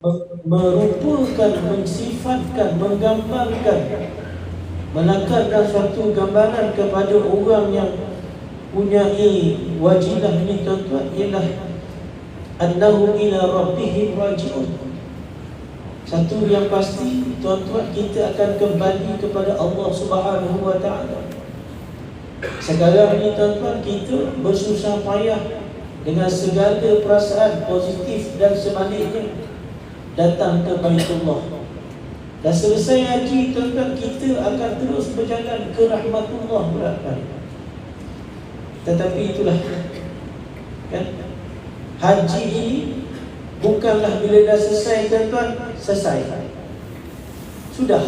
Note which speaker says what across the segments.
Speaker 1: merupakan, mensifatkan, menggambarkan, menakarkan suatu gambaran kepada orang yang punyai wajilah ni tuan-tuan, ialah annahu ila rabbihim raji'un. Satu yang pasti tuan-tuan, kita akan kembali kepada Allah Subhanahu wa ta'ala. Sekarang ni tuan-tuan, kita bersusah payah dengan segala perasaan positif dan sebaliknya datang ke Baitullah. Dah selesai haji tuan-tuan, kita akan terus berjalan ke rahmatullah berat-berat. Tetapi itulah kan, haji ini bukanlah bila dah selesai tuan-tuan, selesai, sudah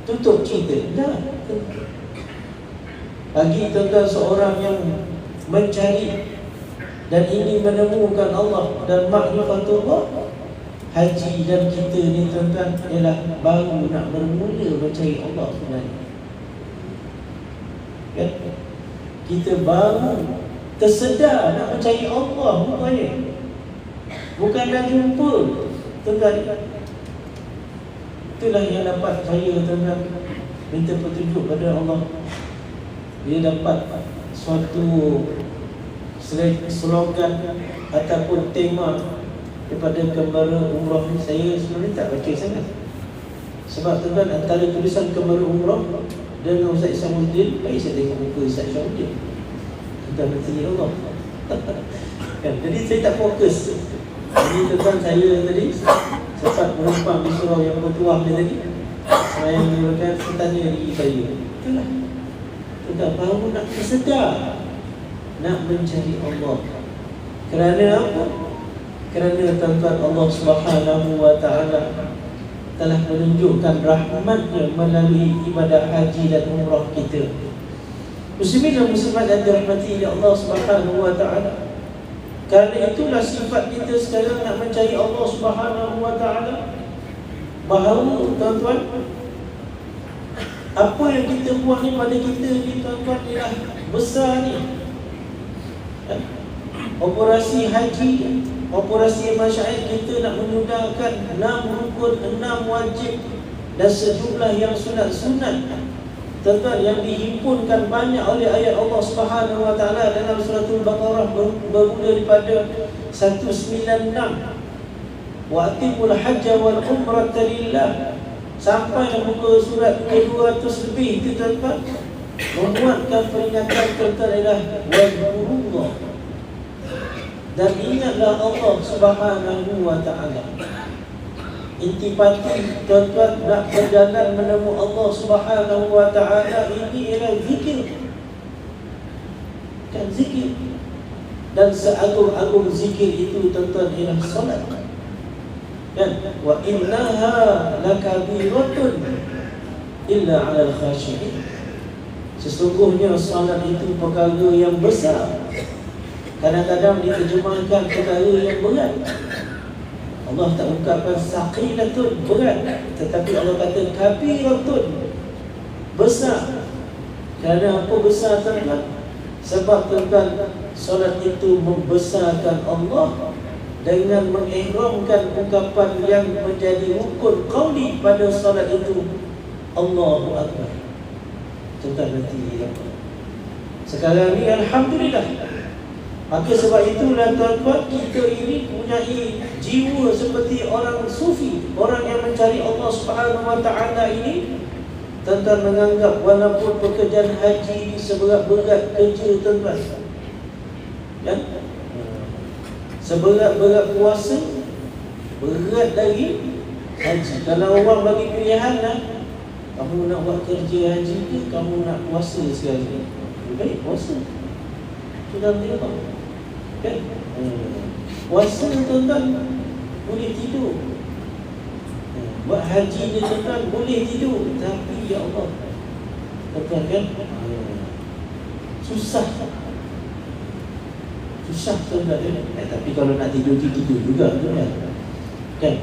Speaker 1: tutup cerita. Dah. Bagi tuan-tuan seorang yang mencari dan ingin menemukan Allah dan makrifatullah, haji dan kita ni tuan-tuan ialah baru nak bermula mencari Allah sebenarnya. Kan? Kita baru tersedar nak mencari Allah rupanya. Bukan dah jumpa tuan-tuan. Itulah yang dapat saya tuan-tuan minta petunjuk pada Allah. Dia dapat suatu slogan ataupun tema daripada Gembara Umrah ni. Saya sebenarnya tak baca sangat, sebab tuan-tuan antara tulisan Gembara Umrah dengan Ustaz Isyamuddin, baik saya tengok muka Ustaz Isyamuddin, tuan-tuan bertanya Allah. Kan? Jadi saya tak fokus. Jadi tuan-tuan, saya tadi sempat menumpang di surau yang bertuah ni tadi. Saya menggunakan tanya diri saya, itulah tuan-tuan baru nak tersedar nak mencari Allah. Kerana apa? Kerana tuan-tuan, Allah Subhanahu wa ta'ala telah menunjukkan rahmatnya melalui ibadah haji dan umrah kita. Muslimin dan muslimat yang dirahmati oleh Allah Subhanahu wa ta'ala, kerana itulah sifat kita sekarang nak mencari Allah Subhanahu wa ta'ala. Bahawa tuan-tuan, apa yang kita buat ni pada kita ni tuan-tuan ialah besar ni. Operasi haji, operasi masyarakat kita nak menyudakan 6 rukun, 6 wajib dan sejumlah yang sunat-sunat tuan-tuan, yang dihimpunkan banyak oleh ayat Allah Subhanahu wa ta'ala dalam surah Al-Baqarah, bermula daripada 196, wa atimul hajja wal umrata lillah, sampai muka surat ke-200 lebih itu tuan-tuan, memuatkan peringatan tuan-tuan ialah wazkurullah, dan ingatlah Allah Subhanahu wa ta'ala. Intipati tuan-tuan nak berjalan menemu Allah Subhanahu wa ta'ala ini ialah zikir. Kan zikir. Dan seagung-agung zikir itu tuan-tuan ialah salat. Kan? Wa innaha lakabiratun illa 'alal khashi'in. Sesungguhnya salat itu perkara yang besar. Kadang-kadang diterjemahkan perkara yang berat. Allah tak ungkapkan saqilatun, berat, tetapi Allah kata kabiratun, besar. Kerana apa besar tuan-tuan? Sebab tuan-tuan, solat itu membesarkan Allah dengan mengihramkan ungkapan yang menjadi rukun qauli pada solat itu, Allahu Akbar. Tuan-tuan nanti apa? Sekarang ni alhamdulillah. Maka sebab itulah tuan-tuan, kita ini punyai jiwa seperti orang sufi, orang yang mencari Allah Subhanahu wa ta'ala ini. Tuan-tuan menganggap walaupun pekerjaan haji ini seberat-berat kerja tuan-tuan, kan? Seberat-berat puasa, berat lagi haji. Kalau orang bagi pilihan lah, kamu nak buat kerja haji ke kamu nak puasa sekali? Lebih baik puasa. Sudah tengok kan? Puasa tuan-tuan boleh tidur, buat haji ni tuan-tuan boleh tidur, tapi ya Allah tuan-tuan kan, susah tuan-tuan. Tapi kalau nak tidur juga tuan-tuan kan,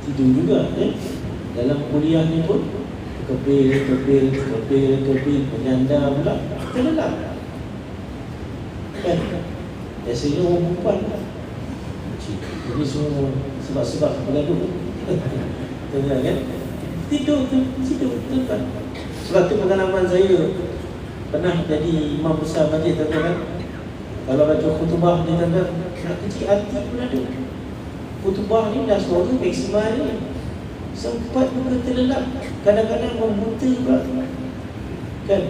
Speaker 1: tidur juga kan. Dalam kuliah ni pun kepil, menyandar pula, terlelap kan. Biasanya orang perempuan Jadi semua sebab-sebab bergaduh. Tuan-tuan kan? Tidur tuan-tuan. Sebab tu pengalaman saya pernah jadi imam besar masjid, tuan-tuan kan? Kalau baca khutbah ni tuan-tuan, nak kecil hati pun ada. Khutbah ni dah suara maksimal ni, sempat muka terlelap, kadang-kadang membuta pula kan.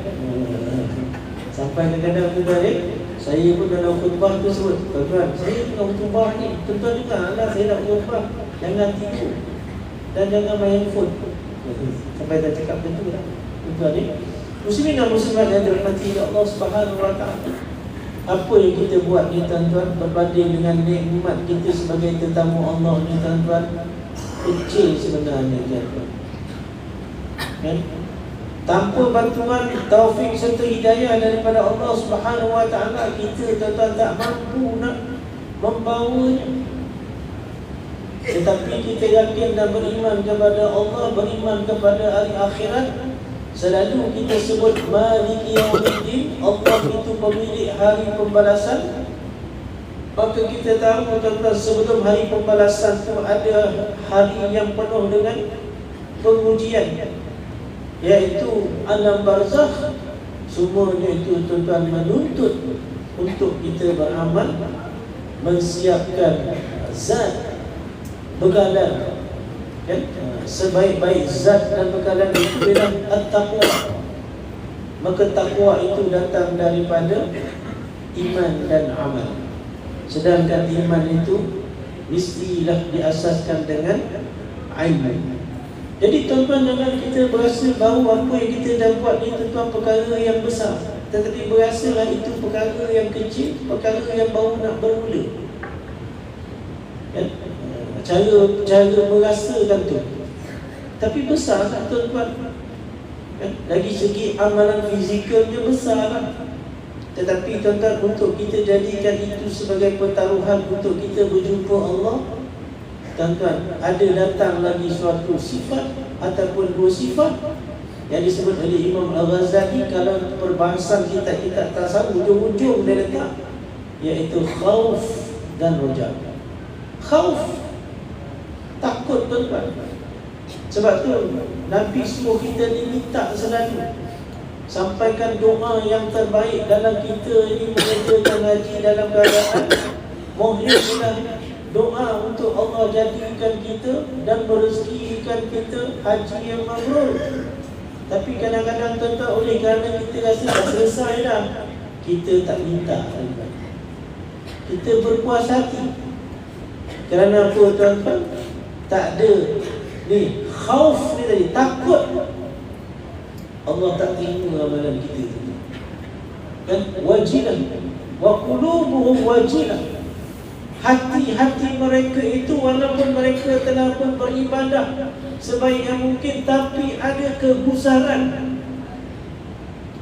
Speaker 1: Sampai kadang-kadang tuan-tuan saya pun dalam khutbah tu sebut, tuan-tuan, saya tengah khutbah ni, tuan-tuan dengar lah saya nak khutbah, jangan tidur dan jangan main handphone. Sampai dah cakap betul lah tuan-tuan ni. Muslimin dan muslimat yang dirahmati Allah Subhanahu wa taala, apa yang kita buat ni tuan-tuan berbanding dengan nikmat kita sebagai tetamu Allah ni tuan-tuan, kecil sebenarnya tuan-tuan kan? Tanpa bantuan, taufik serta hidayah daripada Allah Subhanahu wa taala, kita tuan-tuan tak mampu nak membawanya. Tetapi kita yakin dan beriman kepada Allah, beriman kepada hari akhirat. Selalu kita sebut Maliki Yaumiddin, Allah itu pemilik hari pembalasan. Maka kita tahu tuan-tuan, sebelum hari pembalasan itu ada hari yang penuh dengan pengujian, iaitu alam barzakh. Semuanya itu tuan-tuan menuntut untuk kita beramal, mensiapkan zat bekalan kan? Sebaik-baik zat dan bekalan itu adalah at-taqwa. Maka takwa itu datang daripada iman dan amal. Sedangkan iman itu mestilah diasaskan dengan ilmu. Jadi tuan-tuan, jangan kita berasa bahawa apa yang kita dah buat ni tuan-tuan perkara yang besar, tetapi berasalah itu perkara yang kecil, perkara yang baru nak bermula kan? Cara merasakan tu, tapi besar tak tuan-tuan kan? Dari segi amalan fizikalnya besar lah. Tetapi tuan-tuan, untuk kita jadikan itu sebagai pertaruhan untuk kita berjumpa Allah, tuan-tuan, ada datang lagi suatu sifat ataupun dua sifat yang disebut oleh Imam Al-Ghazali. Kalau perbahasan kita tasawuf, ujung-ujung dia letak, iaitu khauf dan roja. Khauf, takut tuan-tuan. Sebab tu Nabi suruh kita diminta selalu sampaikan doa yang terbaik dalam kita ini mengerjakan haji dalam keadaan mohonlah doa untuk Allah jadikan kita dan merezekikan kita haji yang mabrur. Tapi kadang-kadang tuan-tuan, oleh kerana kita rasa dah selesai dah, kita tak minta tuan-tuan. Kita berpuas hati. Kerana apa tuan-tuan? Tak ada ni khauf ni tadi, takut Allah tak terima amalan kita tu kan? Wajilah wa qulubuhum wajilah, hati-hati mereka itu walaupun mereka telah pun beribadah sebaik yang mungkin, tapi ada kegusaran.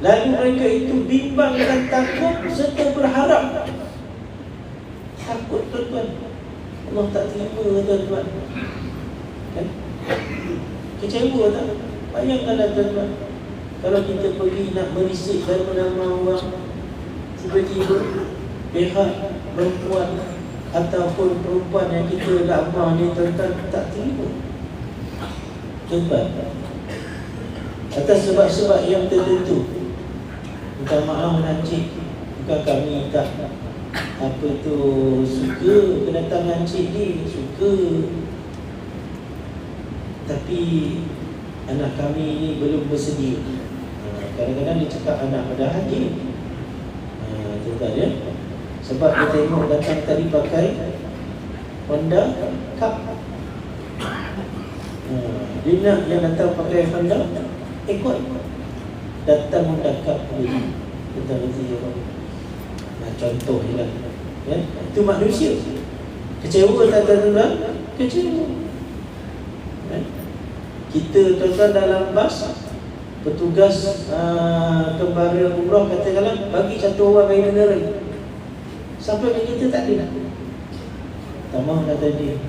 Speaker 1: Lalu mereka itu bimbang dan takut serta berharap. Takut tuan-tuan, Allah tak terima tuan-tuan kan? Kecewa tak? Bayangkanlah tuan-tuan, kalau kita pergi nak merisik dalam nama orang, tiba-tiba pihak perempuan ataupun perempuan yang kita lamar ni tuan-tuan tak terima tuan-tuan, atas sebab-sebab yang tertentu. Minta maaf Encik, bukan kami tak apa tu suka kedatangan Encik ni, suka, tapi anak kami ni belum bersedia. Kadang-kadang dia cakap anak pada haji, tuan-tuan ya, sebab dia tengok datang tadi pakai Honda Cup. Dia nak yang datang pakai Honda ikut datang Honda Cup ni. Kita nanti contoh je lah ya? Itu manusia. Kecewa tak tuan-tuan? Kecewa ya? Kita tuan-tuan dalam bas, petugas kembara umrah katakanlah bagi satu orang air mineral, sampai ke kita tak ada. Tamah kata dia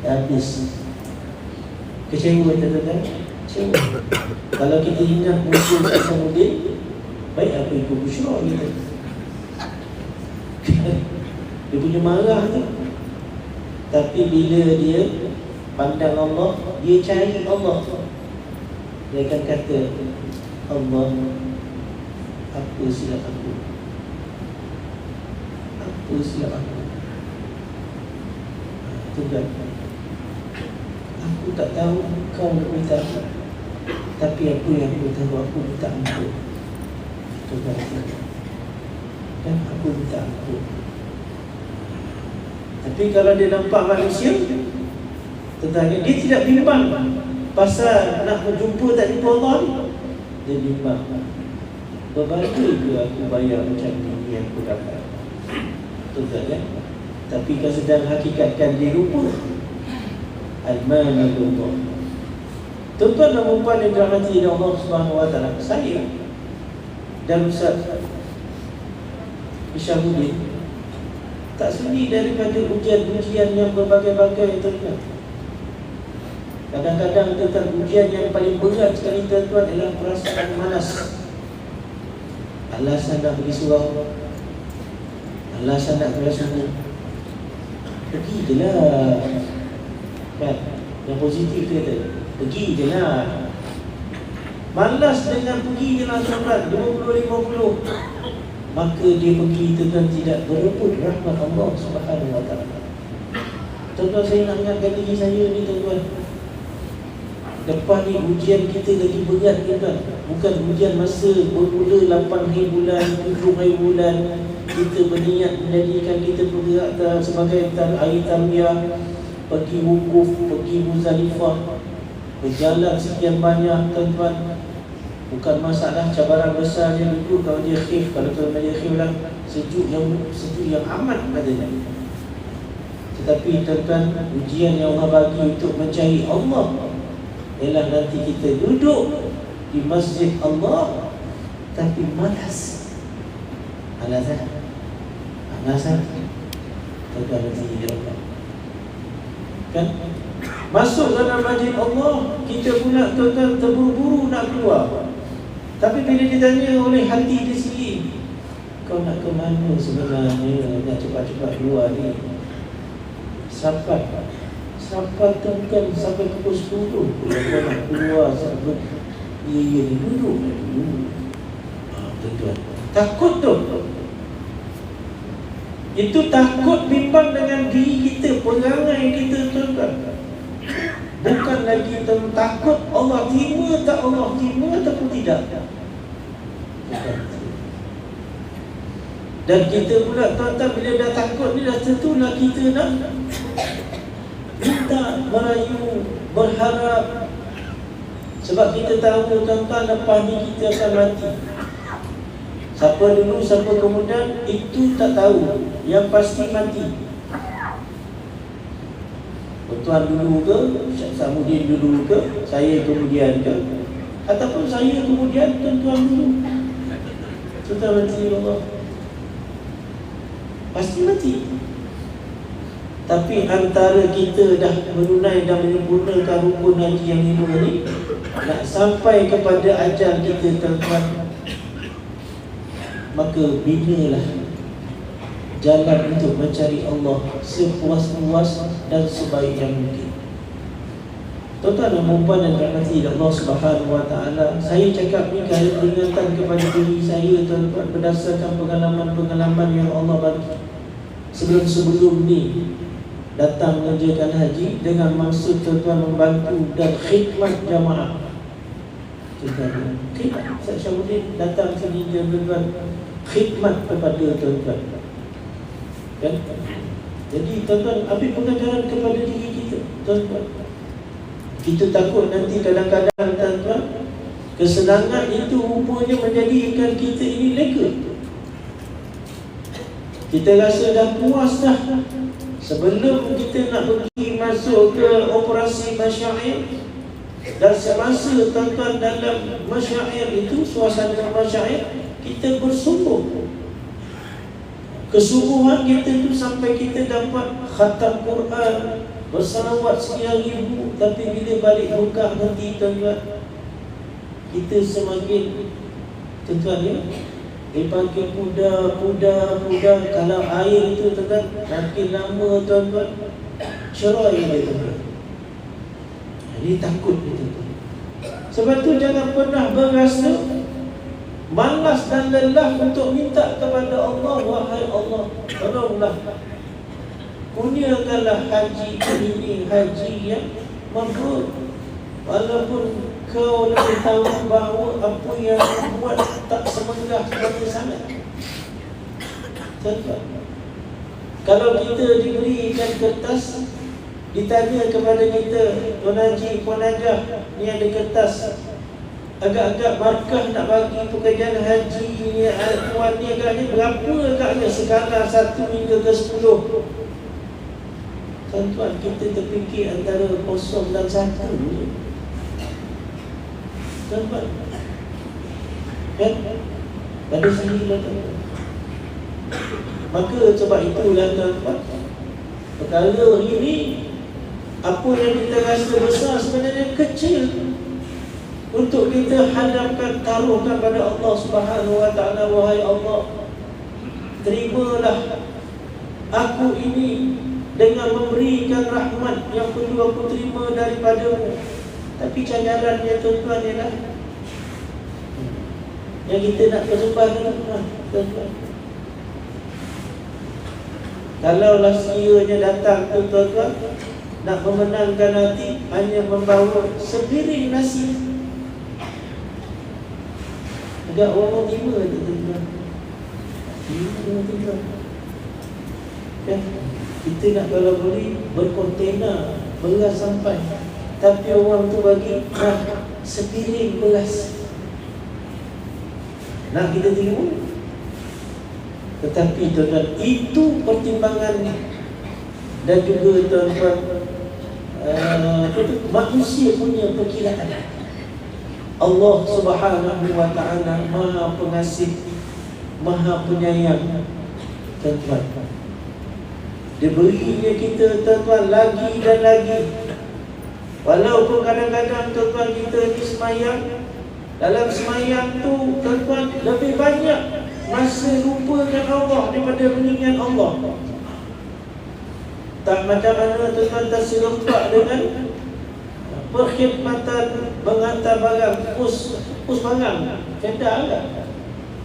Speaker 1: habis. Kecewa tuan-tuan? Kecewa. Kalau kita ingat musuh kemudian, baik apa ikut Bushra kita. Dia punya marah tu Tapi bila dia pandang Allah, dia cari Allah, dia akan kata, Allah, apa silap aku? Apa silap aku? Tuhan, aku tak tahu kau nak minta apa, tapi apa yang aku tahu, aku minta ampun. Tuhan, dan aku minta ampun. Tapi kalau dia nampak manusia, tentang dia tidak bimbang pasal nak berjumpa tak jumpa Allah ni. Dia bimbang, berapa ke aku bayar macam ni yang aku dapat? Tuhan kan? Tapi kalau sedang hakikatkan dia lupa, al-manalullah. Tuan-tuan dan puan yang dirahmati oleh Allah Subhanahu wa taala, saya dan Ustaz Isyamuddin tak sendiri daripada ujian-ujian yang berbagai-bagai, tuan-tuan. Kadang-kadang tentang ujian yang paling berat sekali, tuan-tuan, adalah perasaan malas. Alasan nak pergi surau, alasan nak kelas subuh, pergi je lah kan? Yang positif dia kata, pergi je lah. Malas dengan pergi je lah, tuan-tuan, 20-50, maka dia pergi, tuan-tuan, tidak berebut rahmat Allah Subhanahu wa ta'ala. Tuan-tuan, saya nak ingatkan diri saya ni, tuan-tuan, depan ni ujian kita lagi berat, tuan-tuan. Bukan ujian masa bermula 8 hari bulan, 7 hari bulan, kita berniat menjadikan kita bergerak sebagai air tarbiyah, pergi wukuf, pergi Muzdalifah, berjalan sekian banyak, tuan-tuan. Bukan masalah cabaran besar dia dulu. Kalau dia khif, kalau tuan dia khif lah, sejuk yang amat padanya. Tetapi tuan-tuan, ujian yang Allah bagi untuk mencari Allah ialah nanti kita duduk di masjid Allah, tapi malas. Alasan tuan-tuan nanti dia Allah kan? Masuk dalam masjid Allah, kita pula, tuan-tuan, terburu-buru nak keluar. Tapi bila ditanya oleh hati dia sendiri, kau nak ke mana sebenarnya, nak cepat-cepat keluar ni? Sampai tuan-tuan, sampai pukul 10 kau nak keluar, sampai dia ni duduk dulu. Tuan-tuan, takut tu. Itu takut, bimbang dengan diri kita, perangai kita, tuan-tuan. Bukan lagi takut Allah terima tak, Allah terima ataupun tidak. Dan kita pula, tuan-tuan, bila dah takut ni, dah tentulah kita nak minta, merayu, berharap. Sebab kita tahu, tuan-tuan, lepas ni kita akan mati. Siapa dulu, siapa kemudian, itu tak tahu. Yang pasti mati. Tuan dulu ke, Syekh Samuddin dulu ke, saya kemudian ke, ataupun saya kemudian, tuan-tuan dulu. Tuan-tuan mati Allah, pasti mati. Tapi antara kita dah menunai dan menyempurnakan rukun haji yang 5 ni, nak sampai kepada ajal kita, tuan-tuan, maka binalah jalan untuk mencari Allah sepuas-puas dan sebaik yang mungkin. Tuan-tuan dan puan yang dirahmati Allah Subhanahu wa taala, saya cakap ni kerana peringatan kepada diri saya, tuan-tuan, berdasarkan pengalaman-pengalaman yang Allah bagi. Sebelum ni datang mengerjakan haji dengan maksud, tuan-tuan, membantu dan khidmat jamaah. Tuan-tuan, khidmat. Syekh Syamsuddin datang sini, tuan-tuan, khidmat kepada tuan-tuan. Kan? Jadi, tuan-tuan, ambil pengajaran kepada diri kita, tuan-tuan. Kita takut nanti kadang-kadang, tuan-tuan, kesenangan itu rupanya menjadikan kita ini lega. Kita rasa dah puas dah. Sebelum kita nak pergi masuk ke operasi masyair, dan semasa, tuan-tuan, dalam masyair itu, suasana masyair, kita bersungguh. Kesungguhan kita itu sampai kita dapat khatam Quran, bersalawat sekian ribu. Tapi bila balik buka nanti, tuan-tuan, kita semakin, tuan-tuan, ya, dipanggil puda. Kalau air itu, tuan-tuan, makin lama, tuan-tuan, cerai dia tuan. Dia takut dia tuan. Sebab tu jangan pernah berasa malas dan lelah untuk minta kepada Allah, wahai Allah, tolonglah kurniakanlah haji ini, haji yang mabrur. Walaupun kau lebih tahu bahawa apa yang buat tak semenggah sebenarnya sangat. Tuan-tuan, kalau kita diberikan kertas, ditanya kepada kita, Tuan Haji, Puan Hajah, ni ada kertas, agak-agak markah nak bagi pekerjaan haji ni, Puan ni agaknya berapa agaknya skala 1 hingga ke 10. Tuan-tuan, kita terfikir antara 0 dan 1. Tuan-tuan, kan? Pada sendirilah tuan-tuan. Maka sebab itulah tuan-tuan, perkara ini, apa yang kita rasa besar sebenarnya kecil untuk kita hadapkan, taruhkan pada Allah Subhanahu Wa Taala. Wahai Allah, terimalah aku ini dengan memberikan rahmat yang perlu aku terima daripada-Mu. Tapi cabarannya tuan-tuan ialah yang kita nak persembahkan, tuan-tuan. Kalaulah sekiranya datang tu tuan-tuan nak memenangkan hati, hanya membawa sepiring nasi, agak orang terima tu tuan-tuan. Terima. Kan? Kita nak kalau boleh berkontainer beras sampai, tapi orang tu bagi sepiring beras. Nak kita terima? Tetapi tuan-tuan, itu pertimbangan dan juga tuan-tuan, manusia punya perkiraan. Allah Subhanahu Wa Taala Maha Pengasih, Maha Penyayang. Tuan-tuan, Dia berinya kita tuan-tuan lagi dan lagi. Walaupun kadang-kadang tuan-tuan kita ni semayang, dalam semayang tu tuan-tuan lebih banyak masa lupakan Allah daripada mengingat Allah. Tak macam mana tuan-tuan terserempak dengan perkhidmatan menghantar barang, pus barang, kendak lah.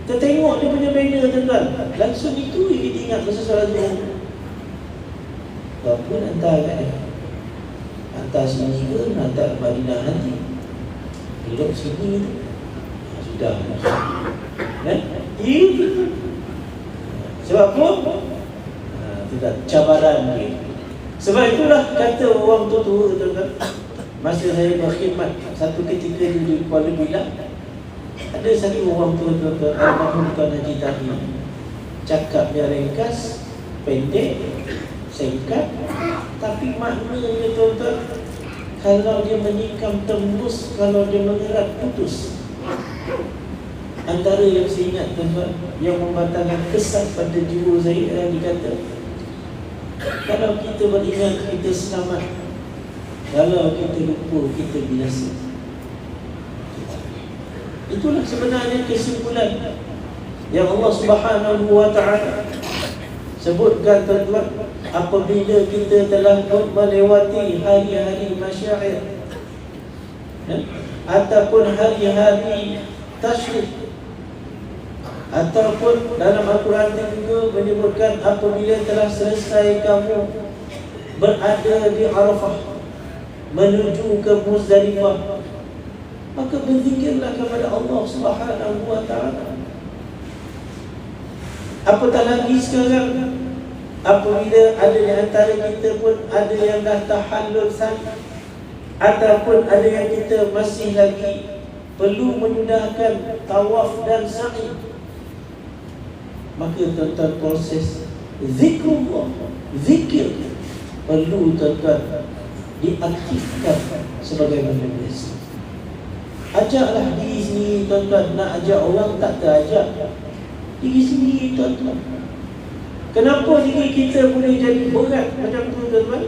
Speaker 1: Kita tengok dia punya banner tuan-tuan, langsung itu kita ingat masa solat zuhur. Apa nak hantar kat dia? Hantar sini ke, hantar Madinah nanti, elok sini tu. Sudah kan? Sebab apa? Tidak cabaran dia. Sebab itulah kata orang tua-tua tuan-tuan, masa saya berkhidmat satu ketika di Kuala Lumpur, ada satu orang tua tuan-tuan, almarhum Tuan Haji Tahir, cakap dia ringkas, pendek, singkat, tapi maknanya tuan-tuan, kalau dia menikam tembus, kalau dia mengerat putus. Antara yang saya ingat tuan-tuan, yang membatalkan kesan pada jiwa saya, dikata, kalau kita beringat kita selamat, kalau kita lupa kita binasa. Itulah sebenarnya kesimpulan yang Allah Subhanahu Wa Taala sebutkan tuan-tuan, apabila kita telah melewati hari-hari masyair, ataupun hari-hari tasyrik, ataupun dalam Al-Quran juga menyebutkan apabila telah selesai kamu berada di Arafah menuju ke Muzdalifah, maka berzikirlah kepada Allah Subhanahu Wa Taala. Apatah lagi sekarang, apabila ada di antara kita pun ada yang dah tahallul sana, ataupun ada yang kita masih lagi perlu menyudahkan tawaf dan sa'i, maka tuan-tuan proses zikrullah, zikir perlu tuan-tuan diaktifkan sebagaimana biasa. Ajaklah diri sendiri tuan-tuan, nak ajak orang tak terajak diri sendiri tuan-tuan. Kenapa diri kita boleh jadi berat macam tu tuan-tuan?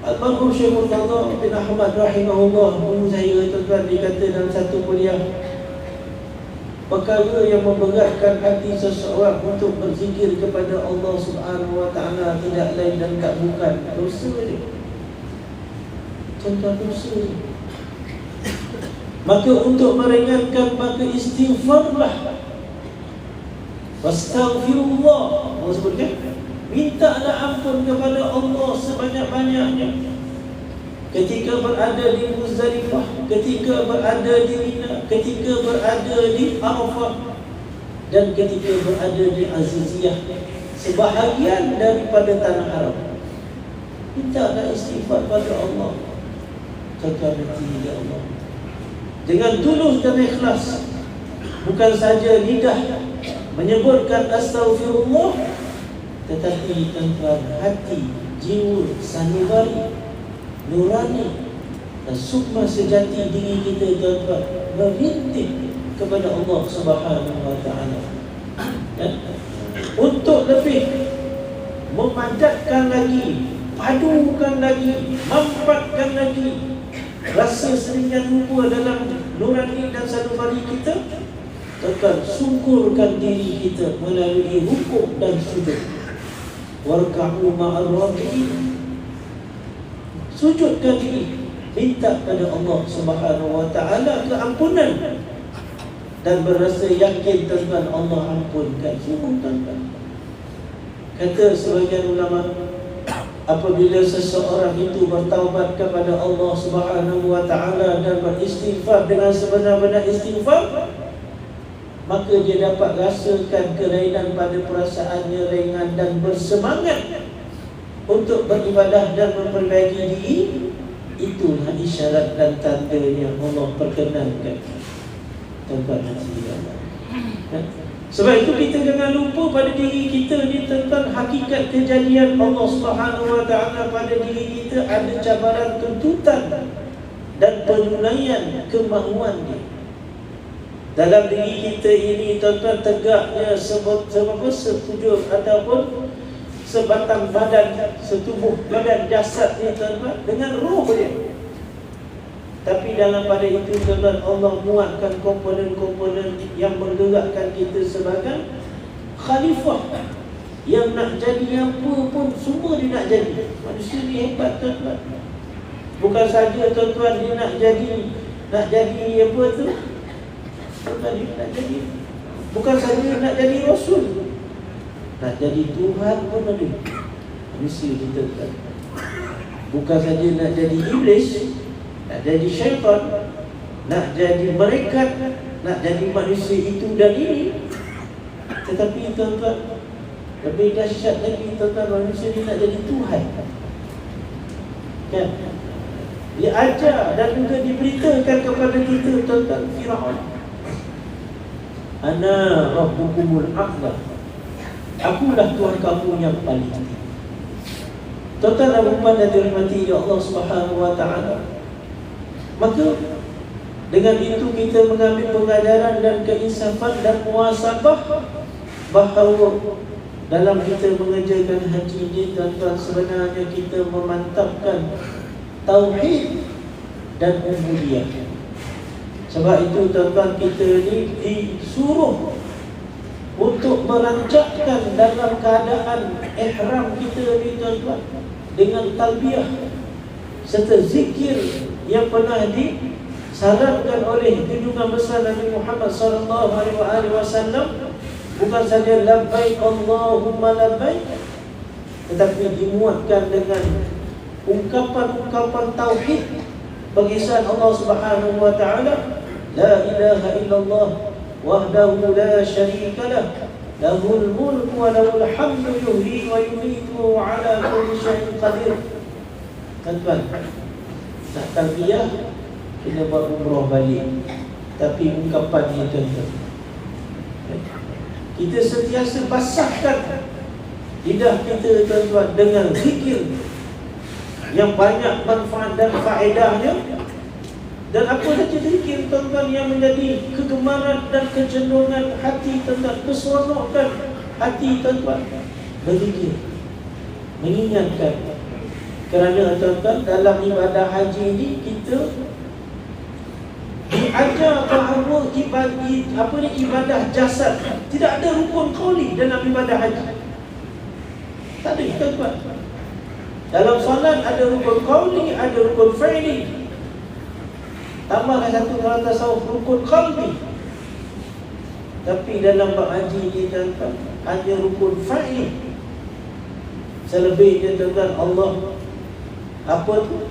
Speaker 1: Almarhum Syekh Murtada bin Ahmad rahimahullah, guru saya tuan-tuan, dia kata dalam satu kuliah, perkara yang memberatkan hati seseorang untuk berzikir kepada Allah Subhanahu wa ta'ala tidak lain dan tak bukan dosa dia. Contoh dosa dia. Maka untuk meringankan, maka istighfarlah. Wastaghfirullah. Allah sebutkan, mintalah ampun kepada Allah sebanyak-banyaknya. Ketika berada di Muzdalifah, ketika berada di Mina, ketika berada di Arafah, dan ketika berada di Aziziyah, sebahagian daripada tanah Arab. Mintalah istighfar pada Allah. Kekal hati ya Allah dengan tulus dan ikhlas. Bukan saja lidah menyebutkan astaghfirullah, tetapi tuan-tuan, hati, jiwa, sanubari, nurani dan sukma sejati diri kita tuan-tuan merintih kepada Allah Subhanahu wa ta'ala. Untuk lebih memadatkan lagi, padukan lagi, mampatkan lagi rasa seringan rupa dalam nurani dan sanubari kita, tekan sungkurkan diri kita melalui rukuk dan sujud. Warka'u ma'ar raki'in, sujudkan diri, minta pada Allah Subhanahu wa ta'ala keampunan dan berasa yakin tuan-tuan Allah ampunkan. Sungguh tuan-tuan. Kata sebagian ulama, apabila seseorang itu bertaubat kepada Allah Subhanahu wa ta'ala dan beristighfar dengan sebenar-benar istighfar, maka dia dapat rasakan kelainan pada perasaannya, ringan dan bersemangat untuk beribadah dan memperbaiki diri. Itulah isyarat dan tanda yang Allah perkenankan. Tuan-tuan Allah. Sebab itu kita jangan lupa pada diri kita ni tentang hakikat kejadian Allah Subhanahu wa ta'ala pada diri kita ada cabaran tuntutan dan penunaian kemahuan dia. Dalam diri kita ini tuan-tuan tegaknya setujur ataupun sebatang badan, setubuh badan jasad ni tuan-tuan dengan roh dia. Tapi dalam pada itu tuan-tuan, Allah muatkan komponen-komponen yang menggerakkan kita sebagai khalifah yang nak jadi apa pun semua dia nak jadi. Manusia ni hebat tuan-tuan. Bukan saja tuan-tuan dia nak jadi apa tu? Tuan-tuan dia nak jadi, bukan saja nak jadi rasul, nak jadi Tuhan pun ada. Manusia kita tuan. Bukan saja nak jadi iblis, nak jadi syaitan, nak jadi malaikat, nak jadi manusia itu dan ini. Tetapi tuan-tuan, lebih dahsyat lagi tuan-tuan, manusia ini nak jadi Tuhan. Kan? Dia ajar dan juga diberitakan kepada kita tuan-tuan, Firaun, ana rabbukumul a'la, akulah Tuhan kamu yang paling tinggi. Tuan-tuan dan puan yang dirahmati ya Allah Subhanahu wa ta'ala, maka dengan itu kita mengambil pengajaran dan keinsafan dan muhasabah bahawa dalam kita mengerjakan haji ini tuan-tuan, sebenarnya kita memantapkan tauhid dan ubudiyah. Sebab itu tuan-tuan, kita ni disuruh untuk merancakkan dalam keadaan ihram kita ni tuan-tuan dengan talbiyah serta zikir yang pernah disarankan oleh junjungan besar Nabi Muhammad sallallahu alaihi wasallam. Bukan saja labbaik Allahumma labbaik, tetapi dimuatkan dengan ungkapan-ungkapan tauhid pengisahan Allah Subhanahu wa ta'ala. La ilaha illallah wahdahu la syarika lah, lahul mulku wa lahul hamdu yuhyi wa yumiitu wa ala kulli syai'in qadir. Tuan-tuan, nak talbiyah kena buat umrah balik, tapi ungkapan ni tuan-tuan, kita sentiasa basahkan lidah kita tuan-tuan dengan zikir yang banyak manfaat dan faedahnya. Dan apa saja zikir tuan-tuan yang menjadi kegemaran dan kecenderungan hati tuan-tuan, keseronokan hati tuan-tuan, berzikir, mengingatkan. Kerana tuan-tuan, dalam ibadah haji ini kita diajar bahawa ibadah jasad. Tidak ada rukun qauli dalam ibadah haji. Tak ada, kita buat. Dalam solat ada rukun qauli, ada rukun fi'li. Tambahkan satu dalam tasawuf, rukun qalbi. Tapi dalam bab haji ni tuan-tuan, ada rukun fi'li. Selebihnya tuan-tuan, Allah apa tu?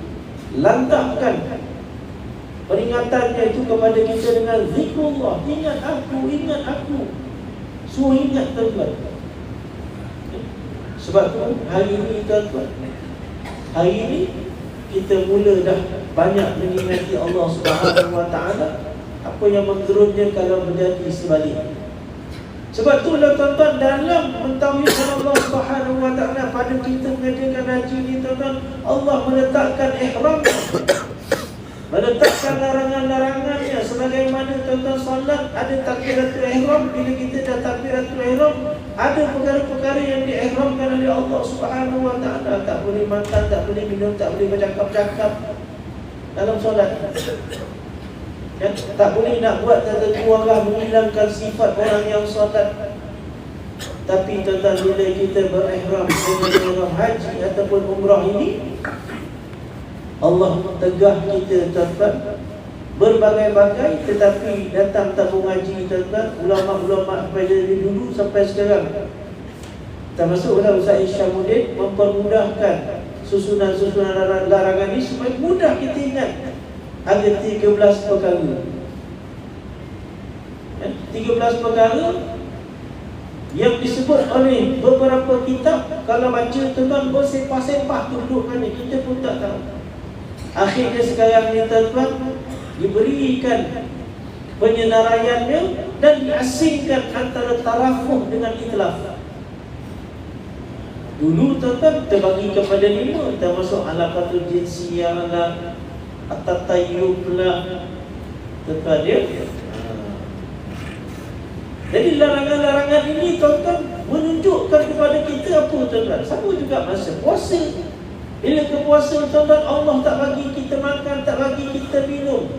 Speaker 1: Lantakkan peringatannya itu kepada kita dengan zikrullah. Ingat aku, ingat aku. Suruh ingat tuan-tuan. Sebab tu hari ini tuan-tuan, hari ini kita mula dah banyak mengingati Allah Subhanahu Wa Taala. Apa yang mengerutnya kalau menjadi sebalik. Sebab tu lah tuan-tuan, dalam mentauhidkan Allah Subhanahu Wa Taala pada kita mengerjakan haji ni tuan-tuan, Allah meletakkan ihram, meletakkan larangan-larangannya. Sebagaimana tuan-tuan solat ada takbiratul ihram. Bila kita dah takbiratul ihram, ada perkara-perkara yang diihramkan oleh Allah Subhanahu Wa Taala. Tak boleh makan, tak boleh minum, tak boleh bercakap-cakap dalam solat. Ya, tak boleh nak buat tertentu arah menghilangkan sifat orang yang solat. Tapi tuan-tuan, bila kita berihram dengan ihram haji ataupun umrah ini, Allah tegah kita tuan-tuan berbagai-bagai. Tetapi datang tabung haji tuan-tuan, ulama-ulama dari dulu sampai sekarang, termasuklah Ustaz Isyamuddin, mempermudahkan susunan-susunan larangan ini supaya mudah kita ingat. Ada 13 perkara. 13 perkara yang disebut oleh beberapa kitab. Kalau baca tuan-tuan bersepah-sepah kedudukan ni, kita pun tak tahu. Akhirnya sekarang ni tuan-tuan diberikan penyenaraiannya dan diasingkan antara tarafuh dengan itlaf. Dulu tuan-tuan terbagi kepada 5, termasuk alaqatul jinsiyah, at-tayyub lah, tuan-tuan dia. Jadi larangan-larangan ini tuan-tuan menunjukkan kepada kita apa tuan-tuan? Sama juga masa puasa. Bila ke puasa tuan-tuan, Allah tak bagi kita makan, tak bagi kita minum.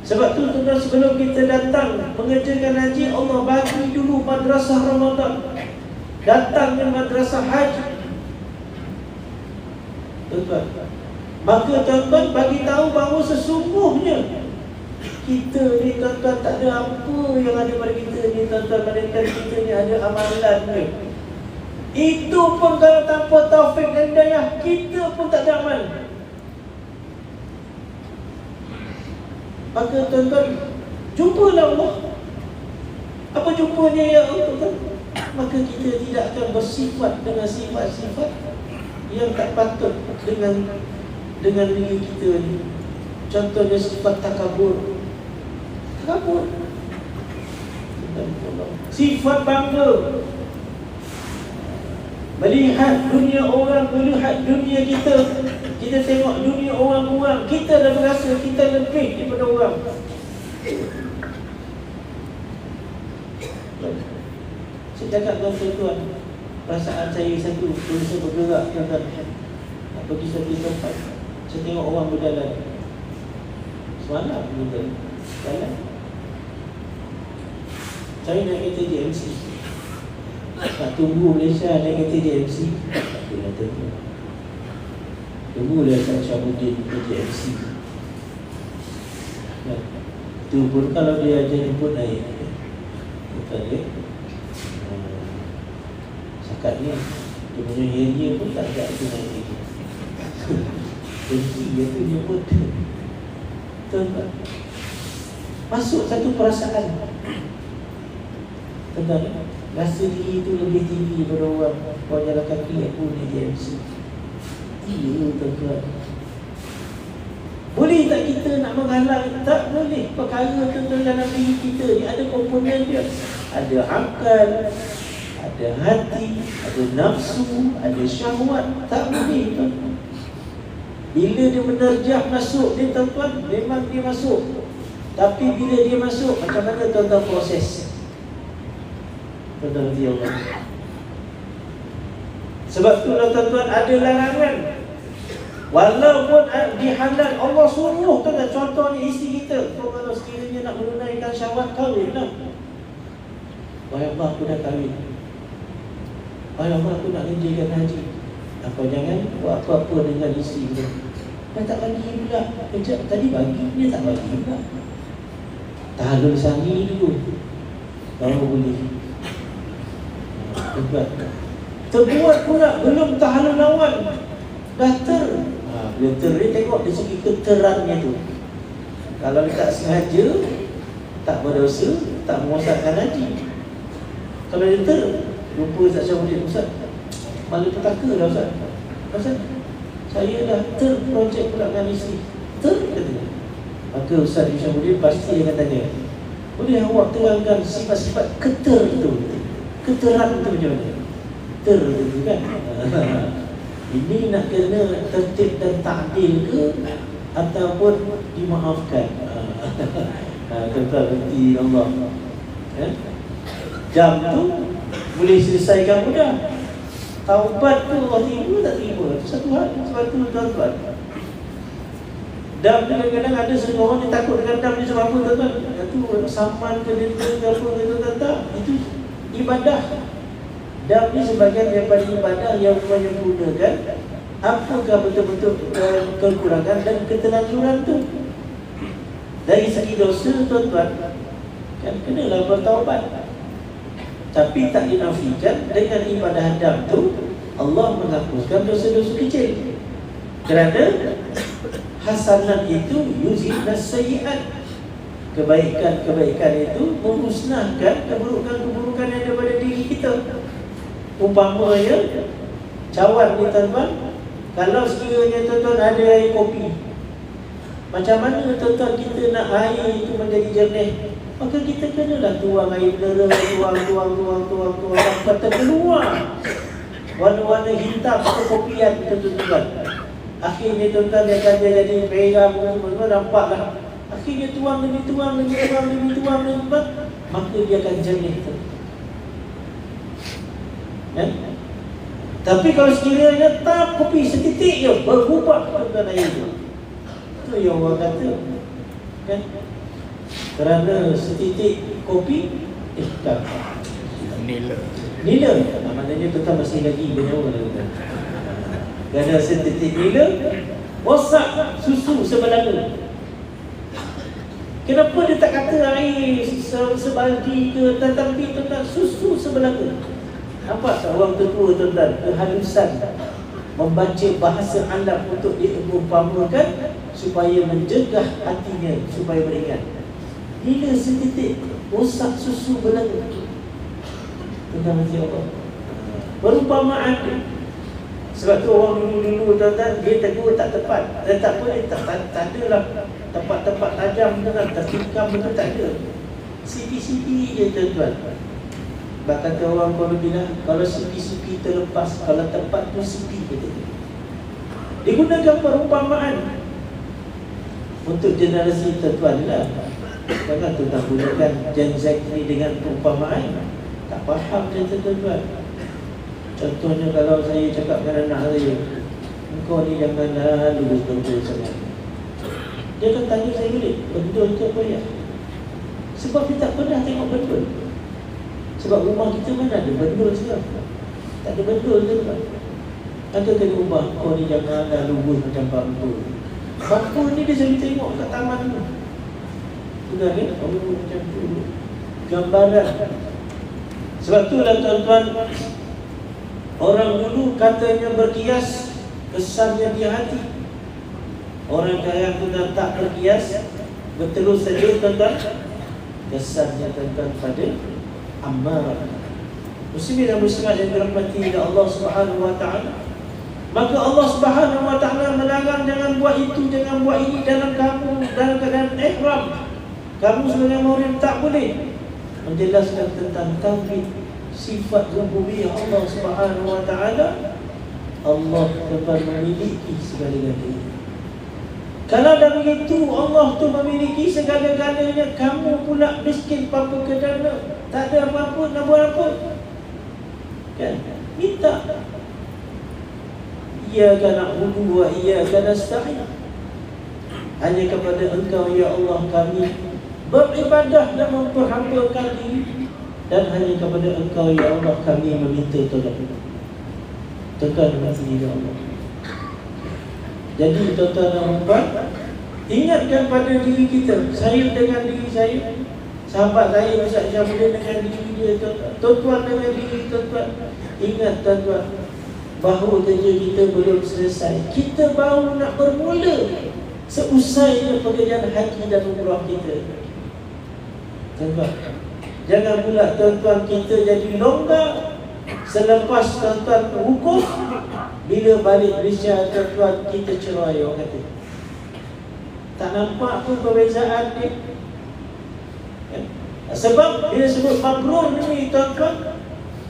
Speaker 1: Sebab tu tuan-tuan, sebelum kita datang mengerjakan haji, Allah bagi dulu madrasah Ramadan. Datang ke madrasah haji tuan-tuan. Maka tuan-tuan bagi tahu bahawa sesungguhnya kita ni tuan-tuan tak ada apa yang ada pada kita ni tuan-tuan, melainkan kita ni ada amalannya. Itu pun kalau tanpa taufik dan hidayah, kita pun tak ada amal. Maka tuan-tuan, jumpalah Allah. Apa jumpanya ya Allah? Maka kita tidak akan bersifat dengan sifat-sifat yang tak patut dengan diri kita ni. Contohnya sifat takabur. Takabur, sifat bangga, melihat dunia orang, melihat dunia kita. Kita tengok dunia orang-orang, kita dah berasa kita lebih daripada orang. Saya cakap dengan tuan-tuan, perasaan saya satu, bila saya bergerak tuan-tuan, nak pergi satu tempat, saya tengok orang berjalan. Semalam kita jalan, saya naik kereta JMC. Tak tunggu Malaysia naik kereta JMC, tak boleh tunggu. Tunggulah Ustaz Isyamuddin ke JMC. Itu pun kalau dia ajar jemput naik. Betul ya? Sakat ni, dia punya area pun tak ada tu naik lagi. Jadi dia tu jemput. Betul. Masuk satu perasaan. Tentang rasa diri itu lebih tinggi daripada orang. Kau jalan kaki aku ni JMC. Iya tuan-tuan. Boleh tak kita nak menghalang? Tak boleh. Perkara tuan-tuan dalam diri kita ni ada komponen dia. Ada akal, ada hati, ada nafsu, ada syahwat. Tak boleh tuan-tuan. Bila dia menerjah masuk dia tuan-tuan, memang dia masuk. Tapi bila dia masuk, macam mana tuan-tuan proses? Tuan-tuan sebab tu tuan-tuan ada larangan Walaupun dihalal, Allah suruh kan, contohnya isteri kita, kalau sekiranya nak menunaikan syahwat, kahwinlah. Wahai Allah, aku dah kahwin. Wahai Allah, aku nak kerjakan haji. Kau jangan buat apa-apa dengan isteri kita. Dia tak bagi pula. Kejap tadi bagi, dia tak bagi pula. Tahalul sani dulu baru boleh. Terbuat pula, belum tahalul awal, dah bila dia tengok dari segi keterannya tu. Kalau dia tak sengaja, tak berdosa, tak merosakkan haji. Kalau dia lupa Ustaz Syamudin, Ustaz malu petaka dah Ustaz, saya dah projek pula dengan isteri. Kata. Maka Ustaz Syamudin pasti akan tanya, boleh awak terangkan sifat-sifat keteran tu macam mana? Itu kan. Ini nak kena tertib dan takdil ke ataupun dimaafkan? Berarti Allah jam tu boleh selesaikan mudah. Taubat tu Allah terima tak terima, itu satu hal. Sebab tu tuan-tuan, dam kadang-kadang ada setengah orang yang takut dengan dam ni sebab apa tuan-tuan? Itu saman ke denda ke apa ke tuan-tuan? Itu ibadah. Dam ni sebagian daripada ibadah yang menyempurnakan apakah betul-betul kekurangan dan keterlanjuran tu. Dari segi dosa tuan-tuan, kan kenalah bertaubat. Tapi tak dinafikan dengan ibadah dam tu Allah menghapuskan dosa-dosa kecil. Kerana hasanat itu yuzhibnas sayyi'at. Kebaikan-kebaikan itu memusnahkan keburukan-keburukan yang ada pada diri kita. Umpamanya cawan ni tuan-tuan, kalau sekiranya tuan-tuan ada air kopi, macam mana tuan-tuan kita nak air itu menjadi jernih? Maka kita kenalah tuang air mineral, tuang sampai terkeluar warna-warna hitam kekopian tuan-tuan. Akhirnya tuan-tuan dia akan jadi merah, semua nampaklah. Akhirnya tuang lagi, maka dia akan jernih. Tapi kalau sekiranya tak kopi setitik je berubah tuan-tuan air tu. Itu yang orang kata, kan? Kerana setitik kopi tak nila. Maknanya tuan-tuan masih lagi bernyawa tuan-tuan. Kerana setitik nila rosak susu sebelanga. Kenapa dia tak kata air sebaldi ke, tetapi tuan-tuan susu sebelanga? Nampak tak orang tua tuan-tuan kehalusan membaca bahasa Arab untuk diumpamakan supaya mencegah hatinya supaya beringat. Bila setitik rosak susu belanga, tuan-tuan mesti apa? Perumpamaan. Sebab tu orang dulu tuan-tuan dia tegur tak tepat. Tak apa, dia tak adalah tempat-tempat tajam dengan tertikam betul, tak ada. Sipi-sipi je tuan-tuan. Bahkan kata orang kalau bilang, kalau sipi-sipi terlepas, kalau tempat tu sipi kata dia. Digunakan perumpamaan untuk generasi tuan-tuan lah. Jangan tuan-tuan gunakan Gen Z ni dengan perumpamaan. Tak faham dia tuan-tuan. Contohnya kalau saya cakap dengan anak saya, engkau ni janganlah lurus-lurus sangat. Dia akan tanya saya balik, bendul ke apa ya? Sebab dia tak pernah tengok bendul. Sebab rumah kita mana ada bendul sekarang? Tak ada bendul tuan-tuan. Ada kena ubah, kau ni janganlah lurus macam bambu. Bambu ni dia selalu tengok kat taman tu. Sudah kan? Bambu macam tu. Gambaran. Sebab itulah tuan-tuan, orang dulu katanya berkias, kesannya di hati. Orang yang tuan-tuan tak berkias, berterus saja tuan-tuan, kesannya tuan-tuan pada amarah. Muslimin dan muslimat yang dirahmati oleh Allah Subhanahu wa taala. Maka Allah Subhanahu wa taala melarang jangan buat itu, jangan buat ini dalam keadaan ihram. Kamu sebagai muhrim tak boleh. Menjelaskan tentang tauhid, sifat rububiyah Allah Subhanahu wa taala. Allah telah memiliki segala-galanya. Kalau dah begitu, Allah tu memiliki segala-galanya, kamu pula miskin papa kedana, tak ada apa-apa, nak buat apa? Kan? Minta. Iyyaka na'budu wa iyyaka nasta'in. Hanya kepada Engkau ya Allah kami beribadah dan memperhambakan diri, dan hanya kepada Engkau ya Allah kami meminta tolong. Tuan-tuan dan ya Allah. Jadi tuan-tuan dan puan, ingatkan pada diri kita. Saya dengan diri saya, sahabat saya Ustaz Syamudin dengan diri dia, tuan-tuan dengan diri tuan-tuan. Ingat tuan-tuan, bahawa kerja kita belum selesai. Kita baru nak bermula seusainya pekerjaan haji dan umrah kita. Tuan-tuan, jangan pula tuan-tuan kita jadi longgar selepas tuan-tuan wukuf. Bila balik Malaysia tuan-tuan kita cerai, orang kata. Tak nampak pun perbezaan dia. Sebab bila sebut mabrur ni tuan-tuan,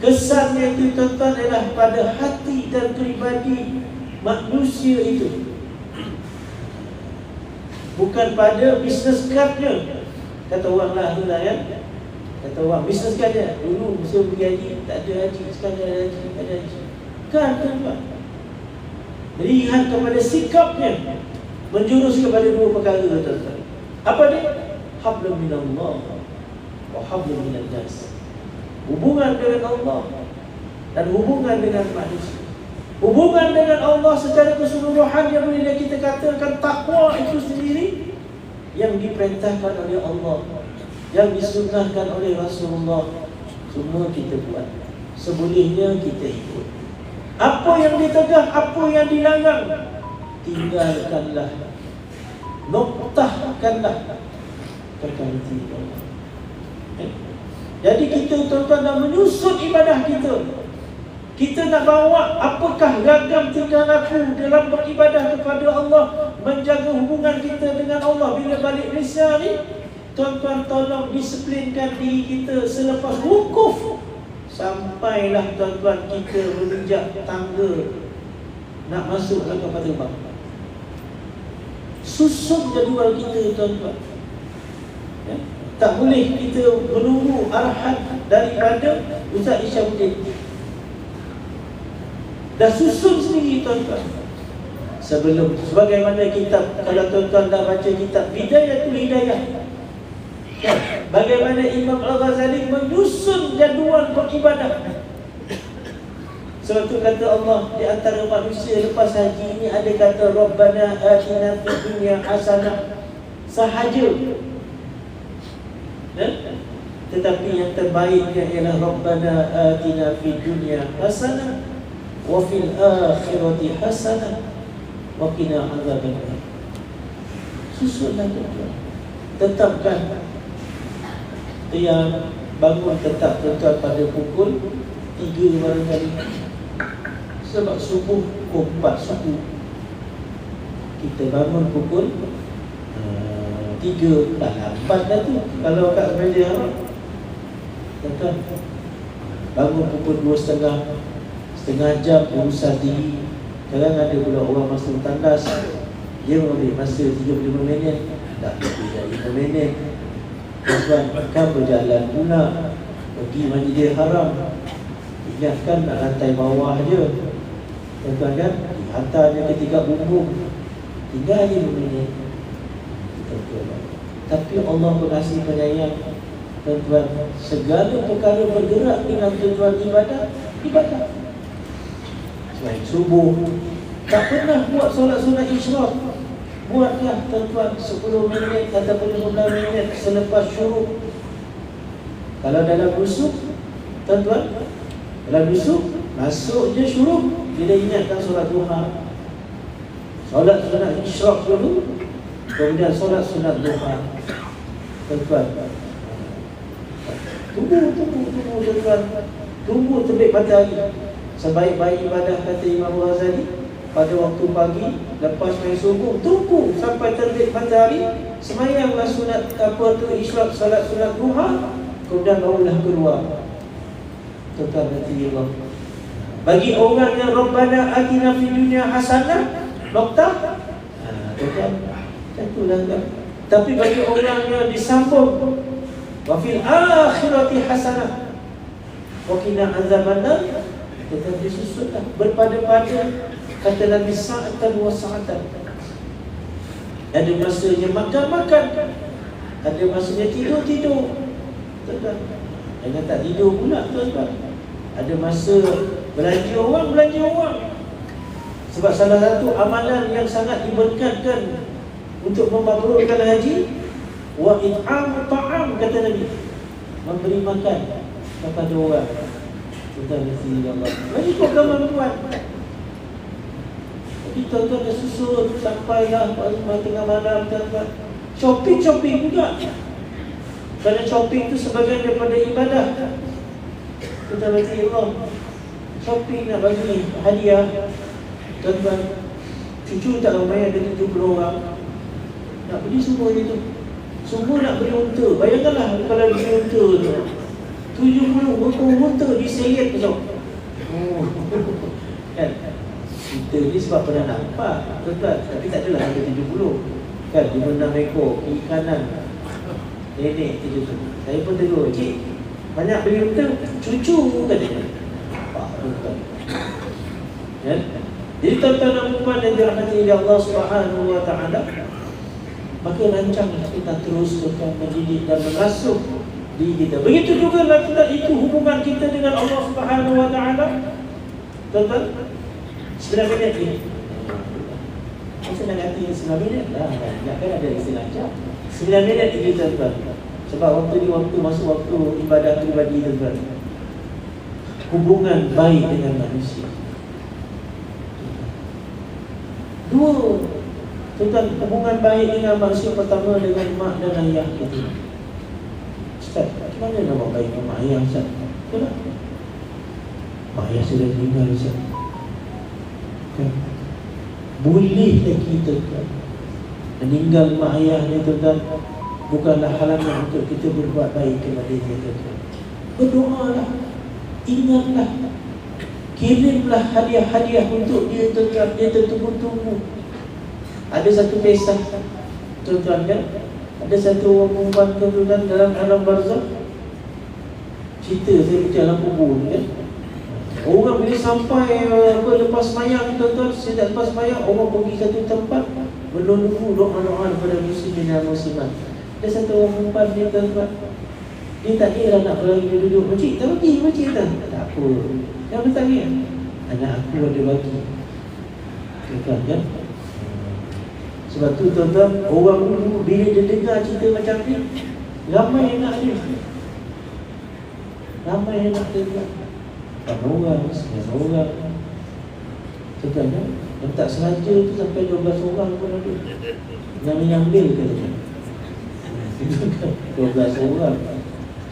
Speaker 1: kesannya itu tuan-tuan adalah pada hati dan peribadi manusia itu, bukan pada bisnes cardnya. Kata orang lah tu lah kan, kata orang bisnes cardnya. Dulu masa pergi haji, tak ada haji, sekarang ada haji, ada haji. Kan tuan-tuan, lihat kepada sikapnya, menjurus kepada dua perkara tuan-tuan. Apa dia? Hablum minallah wa hablum minan nas. Hubungan dengan Allah dan hubungan dengan manusia. Hubungan dengan Allah secara keseluruhan yang boleh kita katakan takwa itu sendiri, yang diperintahkan oleh Allah, yang disunnahkan oleh Rasulullah, semua kita buat. Sebolehnya kita ikut. Apa yang ditegah, apa yang dilarang, tinggalkanlah, noktahkanlah perkara itu. Jadi kita tuan-tuan dah menyusun ibadah kita. Kita nak bawa apakah ragam tingkah laku dalam beribadah kepada Allah, menjaga hubungan kita dengan Allah bila balik Malaysia ni. Tuan-tuan tolong disiplinkan diri kita selepas wukuf. Sampailah tuan-tuan kita menginjak tangga nak masuk ke kapal terbang. Susun jadual kita tuan-tuan. Ya? Tak boleh kita menunggu arahan daripada Ustaz Syamudin. Dah susun sendiri tuan-tuan. Sebelum, sebagaimana kitab, kalau tuan-tuan dah baca kitab Bidayatul Hidayah, ya, bagaimana Imam Al-Ghazali menyusun jadual beribadah. Sebab itu kata Allah, di antara manusia lepas haji ini ada kata Rabbana atina fid dunya hasanah sahaja. Tetapi yang terbaiknya ialah Rabbana atina fid dunya hasanah wa fil akhirati hasanah wa qina adzabannar. Susunlah tuan-tuan. Tetapkan yang bangun tetap tuan-tuan pada pukul 3 barangkali. Sebab subuh pukul 4 subuh. Kita bangun pukul 3 dah lambat dah tu. Kalau kat Malaysia tuan-tuan bangun pukul 2.30, setengah jam urusan diri. Kadang ada pula orang masuk tandas, dia mengambil masa 35 minit, tak lebih 5 minit. Tuan-tuan kan berjalan pula pergi Masjidil Haram. Ingatkan nak lantai bawah je tuan-tuan kan, dihantarnya ketika bumbung, tinggal 5 minit. Tapi Allah berkasih penyayang tuan-tuan, segala perkara bergerak dengan tuan-tuan ibadah. Selain subuh, tak pernah buat solat-solat isyraq. Buatlah tuan-tuan 10 minit ataupun 15 minit selepas syuruk. Kalau dalam rusuk tuan-tuan, dalam rusuk masuk je syuruk, bila ingatkan solat duha, solat sunat isyraq dulu, kemudian solat sunat duha. Tuan-tuan, tunggu tuan-tuan, tunggu terbit matahari. Sebaik-baik ibadah kata Imam Ghazali pada waktu pagi lepas main subuh, tunggu sampai terbit matahari, semayanglah sunat apa tu isyraq, solat sunat duha, kemudian barulah keluar. Tuan-tuan nanti Allah bagi orang yang Rabbana atina fid dunya hasanah noktah, tuan-tuan itulah kan. Tapi bagi orang yang disambung wa fil akhirati hasanah wa qina azabannar, kita disusunlah berpada-pada Kata Nabi, sa'atan wa sa'atan. Ada masanya makan-makan, ada masanya tidur-tidur. Tuan-tuan, jangan tak tidur pula tuan-tuan. Ada masa belanja orang. Sebab salah satu amalan yang sangat diberkatkan untuk memabrurkan haji, wa it'am ta'am, kata Nabi, memberi makan kepada orang. Tuan-tuan ya Allah, bagi kau kemampuan. Jadi tuan-tuan dah susun sampailah tengah malam, tuan-tuan shopping juga. Kerana shopping itu sebagian daripada ibadah. Tuan-tuan ya Allah, shopping nak bagi hadiah. Tuan-tuan, cucu tak ramai, ada 70 orang. Nak beli semua itu. Semua nak beli unta. Bayangkanlah kalau beli unta tu 70 unta diseret besok. Kan? Kita ni sebab pernah nampak, tuan-tuan, tapi tak adalah ada 70. Kan, 56 ekor kiri kanan. Nenek itu tu. Saya pun tegur, cik, banyak beli unta, cucu katanya. Nampak tuan-tuan. Kan? Jadi tuan-tuan dan puan yang dirahmati oleh Allah Subhanahu wa taala, maka rancanglah kita terus mendidik dan mengasuh diri kita. Begitu juga lakukan itu hubungan kita dengan Allah Subhanahu wa taala. Tuan-tuan, 9 minit ni. Saya nak ganti 9 minit lah. Takkan ada istilah jam. 9 minit ini tuan-tuan. Sebab waktu ni waktu masuk waktu ibadah pribadi tuan-tuan. Hubungan baik dengan manusia. Dua, tuan-tuan, hubungan baik dengan manusia. Pertama dengan mak dan ayah kita. Ustaz, macam mana nak buat baik dengan mak ayah Ustaz? Kenapa? Mak ayah sudah meninggal Ustaz. Kan? Bolehlah kita meninggal mak ayah ni tuan-tuan, bukanlah halangan untuk kita berbuat baik kepada dia tuan-tuan. Berdoalah, ingatlah, kirimlah hadiah-hadiah untuk dia tuan-tuan. Dia tertunggu-tunggu. Ada satu kisah tuan-tuan kan, ada satu orang perempuan tuan-tuan dalam alam barzakh. Cerita saya baca dalam kubur kan. Orang bila sampai lepas mayang tuan-tuan, saya lepas mayang, orang pergi satu tempat menunggu doa-doa daripada muslimin dan muslimat. Ada satu orang perempuan dia tuan-tuan, dia tak kira nak pergi duduk. Makcik tak bagi, makcik tak? Tak apa. Yang bertanya, anak aku ada bagi. Tuan-tuan kan? Sebab tu tuan-tuan, orang dulu bila dia dengar cerita macam ni, ramai anak dia. Ramai anak dia. 8 orang, 9 orang. Tuan-tuan kan? Yang tak sengaja tu sampai 12 orang pun ada. Yang ambil katanya. 12 orang.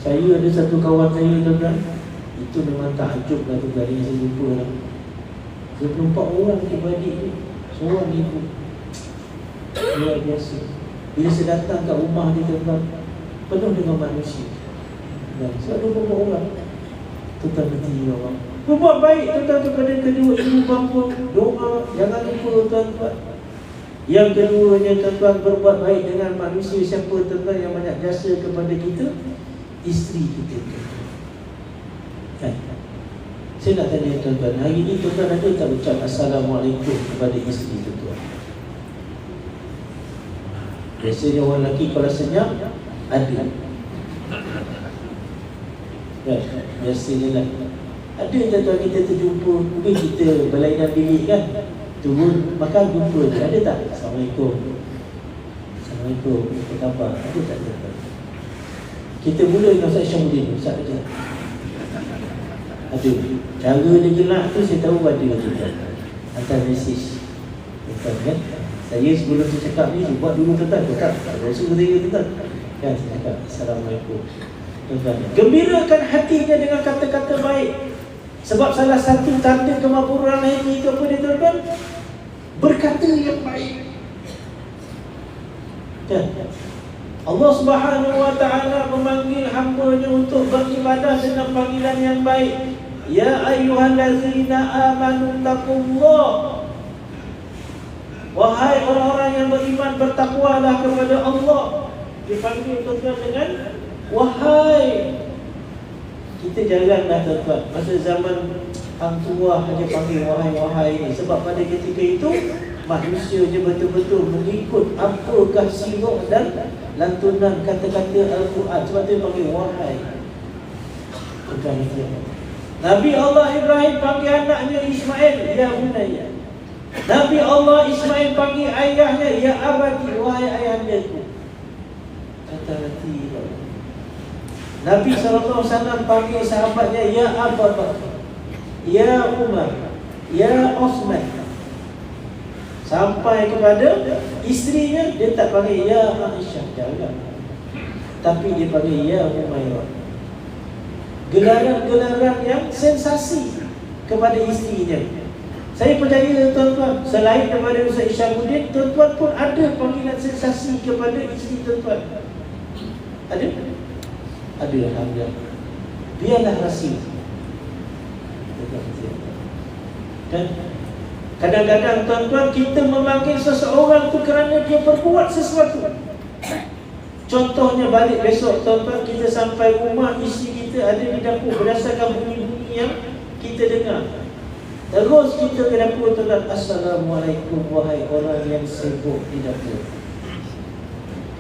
Speaker 1: Saya ada satu kawan saya tuan-tuan, itu memang takjub lah tuan-tuan, yang saya jumpa lah. 24 orang adik-beradik ni, seorang ibu. Luar biasa. Bila saya datang kat rumah dia tuan-tuan, penuh dengan manusia. Dan sebab 24 orang. Tuan-tuan berhenti orang. Berbuat baik tuan-tuan kepada kedua ibu bapa. Doa, jangan lupa tuan-tuan. Yang keduanya tuan-tuan, berbuat baik dengan manusia. Siapa tuan-tuan yang banyak jasa kepada kita? Isteri kita. Kan? Saya nak tanya tuan-tuan, hari ini tuan-tuan ada tak ucap Assalamualaikum kepada isteri tuan-tuan? Biasanya orang lelaki kalau senyap, ada. Ya, biasanya lah. Ada tuan-tuan kita terjumpa, mungkin kita berlainan bilik kan, turun makan jumpa dia. Ada tak? Assalamualaikum. Assalamualaikum. Kita apa? Ada tak tuan-tuan? Kita mula dengan Ustaz Syamudin. Ustaz aja. Ada. Cara dia gelak tu saya tahu ada tuan-tuan. Hantar mesej. Tuan-tuan kan? Saya sebelum saya cakap ni, saya buat dulu tuan-tuan. Tak rasa saya tuan-tuan. Kan saya cakap Assalamualaikum. Tuan-tuan, gembirakan hatinya dengan kata-kata baik. Sebab salah satu tanda kemaburan haji itu apa dia tuan-tuan? Berkata yang baik. Kan? Allah Subhanahu wa taala memanggil hamba-Nya untuk beribadah dengan panggilan yang baik. Ya ayyuhallazina amanu taqullah. Wahai orang-orang yang beriman, bertakwalah kepada Allah. Dipanggil tuan-tuan dengan wahai. Kita jaranglah tuan-tuan. Masa zaman hang tua hanya panggil wahai-wahai ni. Sebab pada ketika itu manusia je betul-betul mengikut apakah sirah dan lantunan kata-kata Al-Quran. Sebab tu dia panggil wahai. Bukan itu. Nabi Allah Ibrahim panggil anaknya Ismail, ya bunayya. Nabi Allah Ismail panggil ayahnya, ya abadi, wahai ayahandaku. Kata hati. Nabi SAW panggil sahabatnya, ya Abu Bakar, ya Umar, ya Osman. Sampai kepada isterinya, dia tak panggil ya Aisyah, jangan. Tapi dia panggil ya Umairah. Gelaran-gelaran yang sensasi kepada isterinya. Saya percaya tuan-tuan, selain daripada Ustaz Isyamuddin, tuan-tuan pun ada panggilan sensasi kepada isteri tuan-tuan. Ada? Ada, alhamdulillah. Biarlah rahsia. Dan kadang-kadang tuan-tuan, kita memanggil seseorang tu kerana dia berbuat sesuatu. Contohnya balik besok tuan-tuan, kita sampai rumah, isteri kita ada di dapur berdasarkan bunyi-bunyi yang kita dengar. Terus kita ke dapur, tuan-tuan, Assalamualaikum wahai orang yang sibuk di dapur.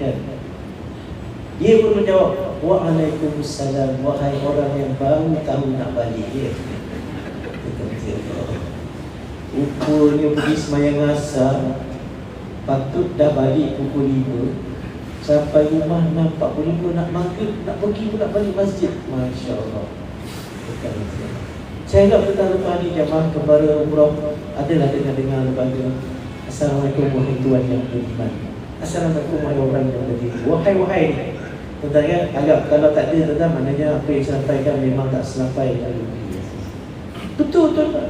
Speaker 1: Kan? Dia pun menjawab, Waalaikumsalam wahai orang yang baru tahu nak balik. Ya. Rupanya pergi semayang asar, patut dah balik pukul 5. Sampai rumah 6.45 nak maghrib, nak pergi pula balik masjid. Masya Allah. Saya ingat petang lepas ni jamaah kembara umrah adalah dengar-dengar lembaga Assalamualaikum wahai tuan yang beriman, Assalamualaikum wahai orang yang beriman. Wahai-wahai ni tuan-tuan kan, agak kalau tak ada tuan-tuan, maknanya apa yang disampaikan memang tak selampai lalu. Betul tuan-tuan.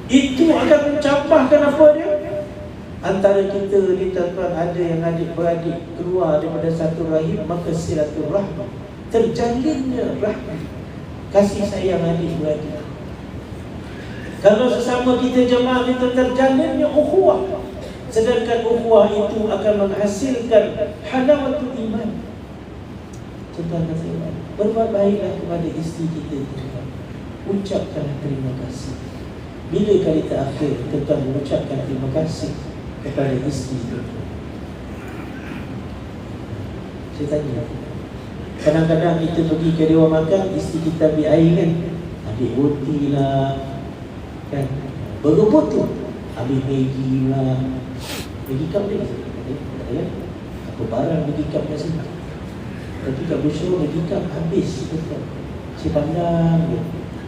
Speaker 1: Itu akan mencampahkan apa dia? Antara kita ni tuan-tuan, ada yang adik-beradik keluar daripada satu rahim, maka silaturahmi, terjalinnya rahmi, kasih sayang adik-beradik. Kalau sesama kita jemaah ni terjalinnya ukhuwah, sedangkan ukhuwah itu akan menghasilkan halawatul iman. Tuan-tuan dan puan, berbuat baiklah kepada isteri kita, tuan-tuan. Ucapkanlah terima kasih. Bila kali terakhir tuan-tuan mengucapkan terima kasih kepada isteri tuan-tuan? Saya tanya, kadang-kadang kita pergi ke dewan makan, isteri kita ambil air kan, ambil roti lah kan, berebut tu, ambil Maggi lah. Maggi cup dia tak ada, apa barang Maggi cup kat sini. Tapi kat Bushro Maggi cup habis betul. Saya pandang dia.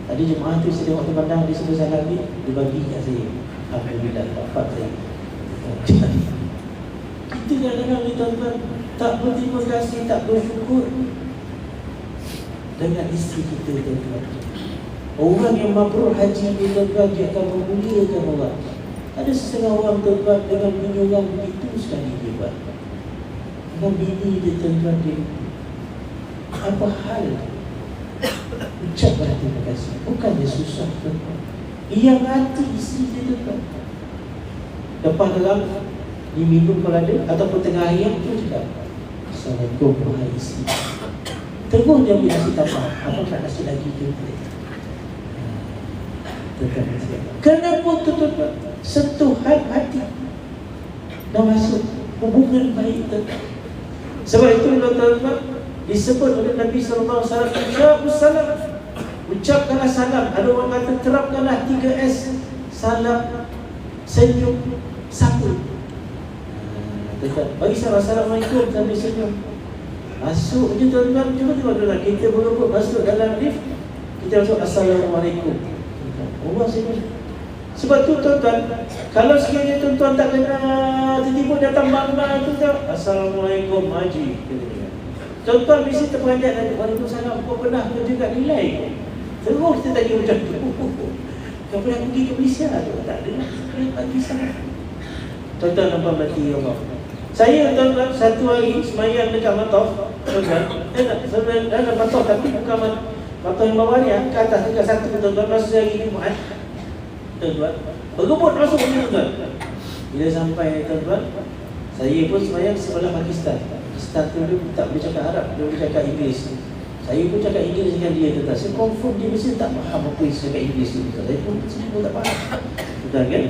Speaker 1: Tadi jemaah tu saya tengok dia pandang, dia suruh saya ambil, dia bagi kat saya. Alhamdulillah, dapat saya. Kita kadang-kadang ni tuan-tuan tak berterima kasih, tak bersyukur dengan isteri kita, tuan-tuan. Orang yang mabrur haji ni tuan-tuan, dia akan memuliakan orang. Ada setengah orang tuan-tuan dengan bini orang begitu sekali dia buat. Dengan bini dia tuan-tuan, dia apa hal? Ucaplah terima kasih. Bukan dia susah tuan-tuan. Yang hati isteri dia tuan-tuan. Lepas dalam diminum kalau ada, ataupun tengah ayam tu cakap, Assalamualaikum wahai isteri. Terus dia ambil nasi tambah. Apa nak nasi lagi ke? Kenapa tuan-tuan? Sentuhan hati dah masuk hubungan baik tuan-tuan. Sebab itu tuan-tuan disebut oleh Nabi SAW, salam, ucapkanlah salam. Ada orang kata terapkanlah 3S, salam, senyum, satu. Bagi salam, Assalamualaikum sambil senyum. Masuk je tuan-tuan. Cuba tengok tuan-tuan, kita berebut masuk dalam lift, kita masuk Assalamualaikum, Allah senyum. Sebab tu tuan-tuan, kalau sekiranya tuan-tuan tak kena tiba-tiba datang bangga tuan-tuan, Assalamualaikum Haji, tuan-tuan mesti terperanjat dan Waalaikumsalam, kau pernah kerja kat nilai? Terus kita tanya macam tu. Kau pernah pergi ke Malaysia tu? Tak ada. Bagi sana. Tuan-tuan nampak mati Allah. Saya tuan-tuan satu hari semayang dekat Mataf, tuan-tuan. Dalam Mataf tapi bukan Mataf yang bawah ni, ke atas dekat satu tuan-tuan, masa hari Jumaat. Tuan-tuan, berebut masuk ni tuan-tuan. Bila sampai tuan-tuan, saya pun semayang sebelah Pakistan. Pakistan tu dia tak boleh cakap Arab, dia boleh cakap Inggeris. Saya pun cakap Inggeris dengan dia tuan. Saya confirm dia mesti tak faham apa yang saya cakap Inggeris tu tuan. Saya pun tak faham tuan kan.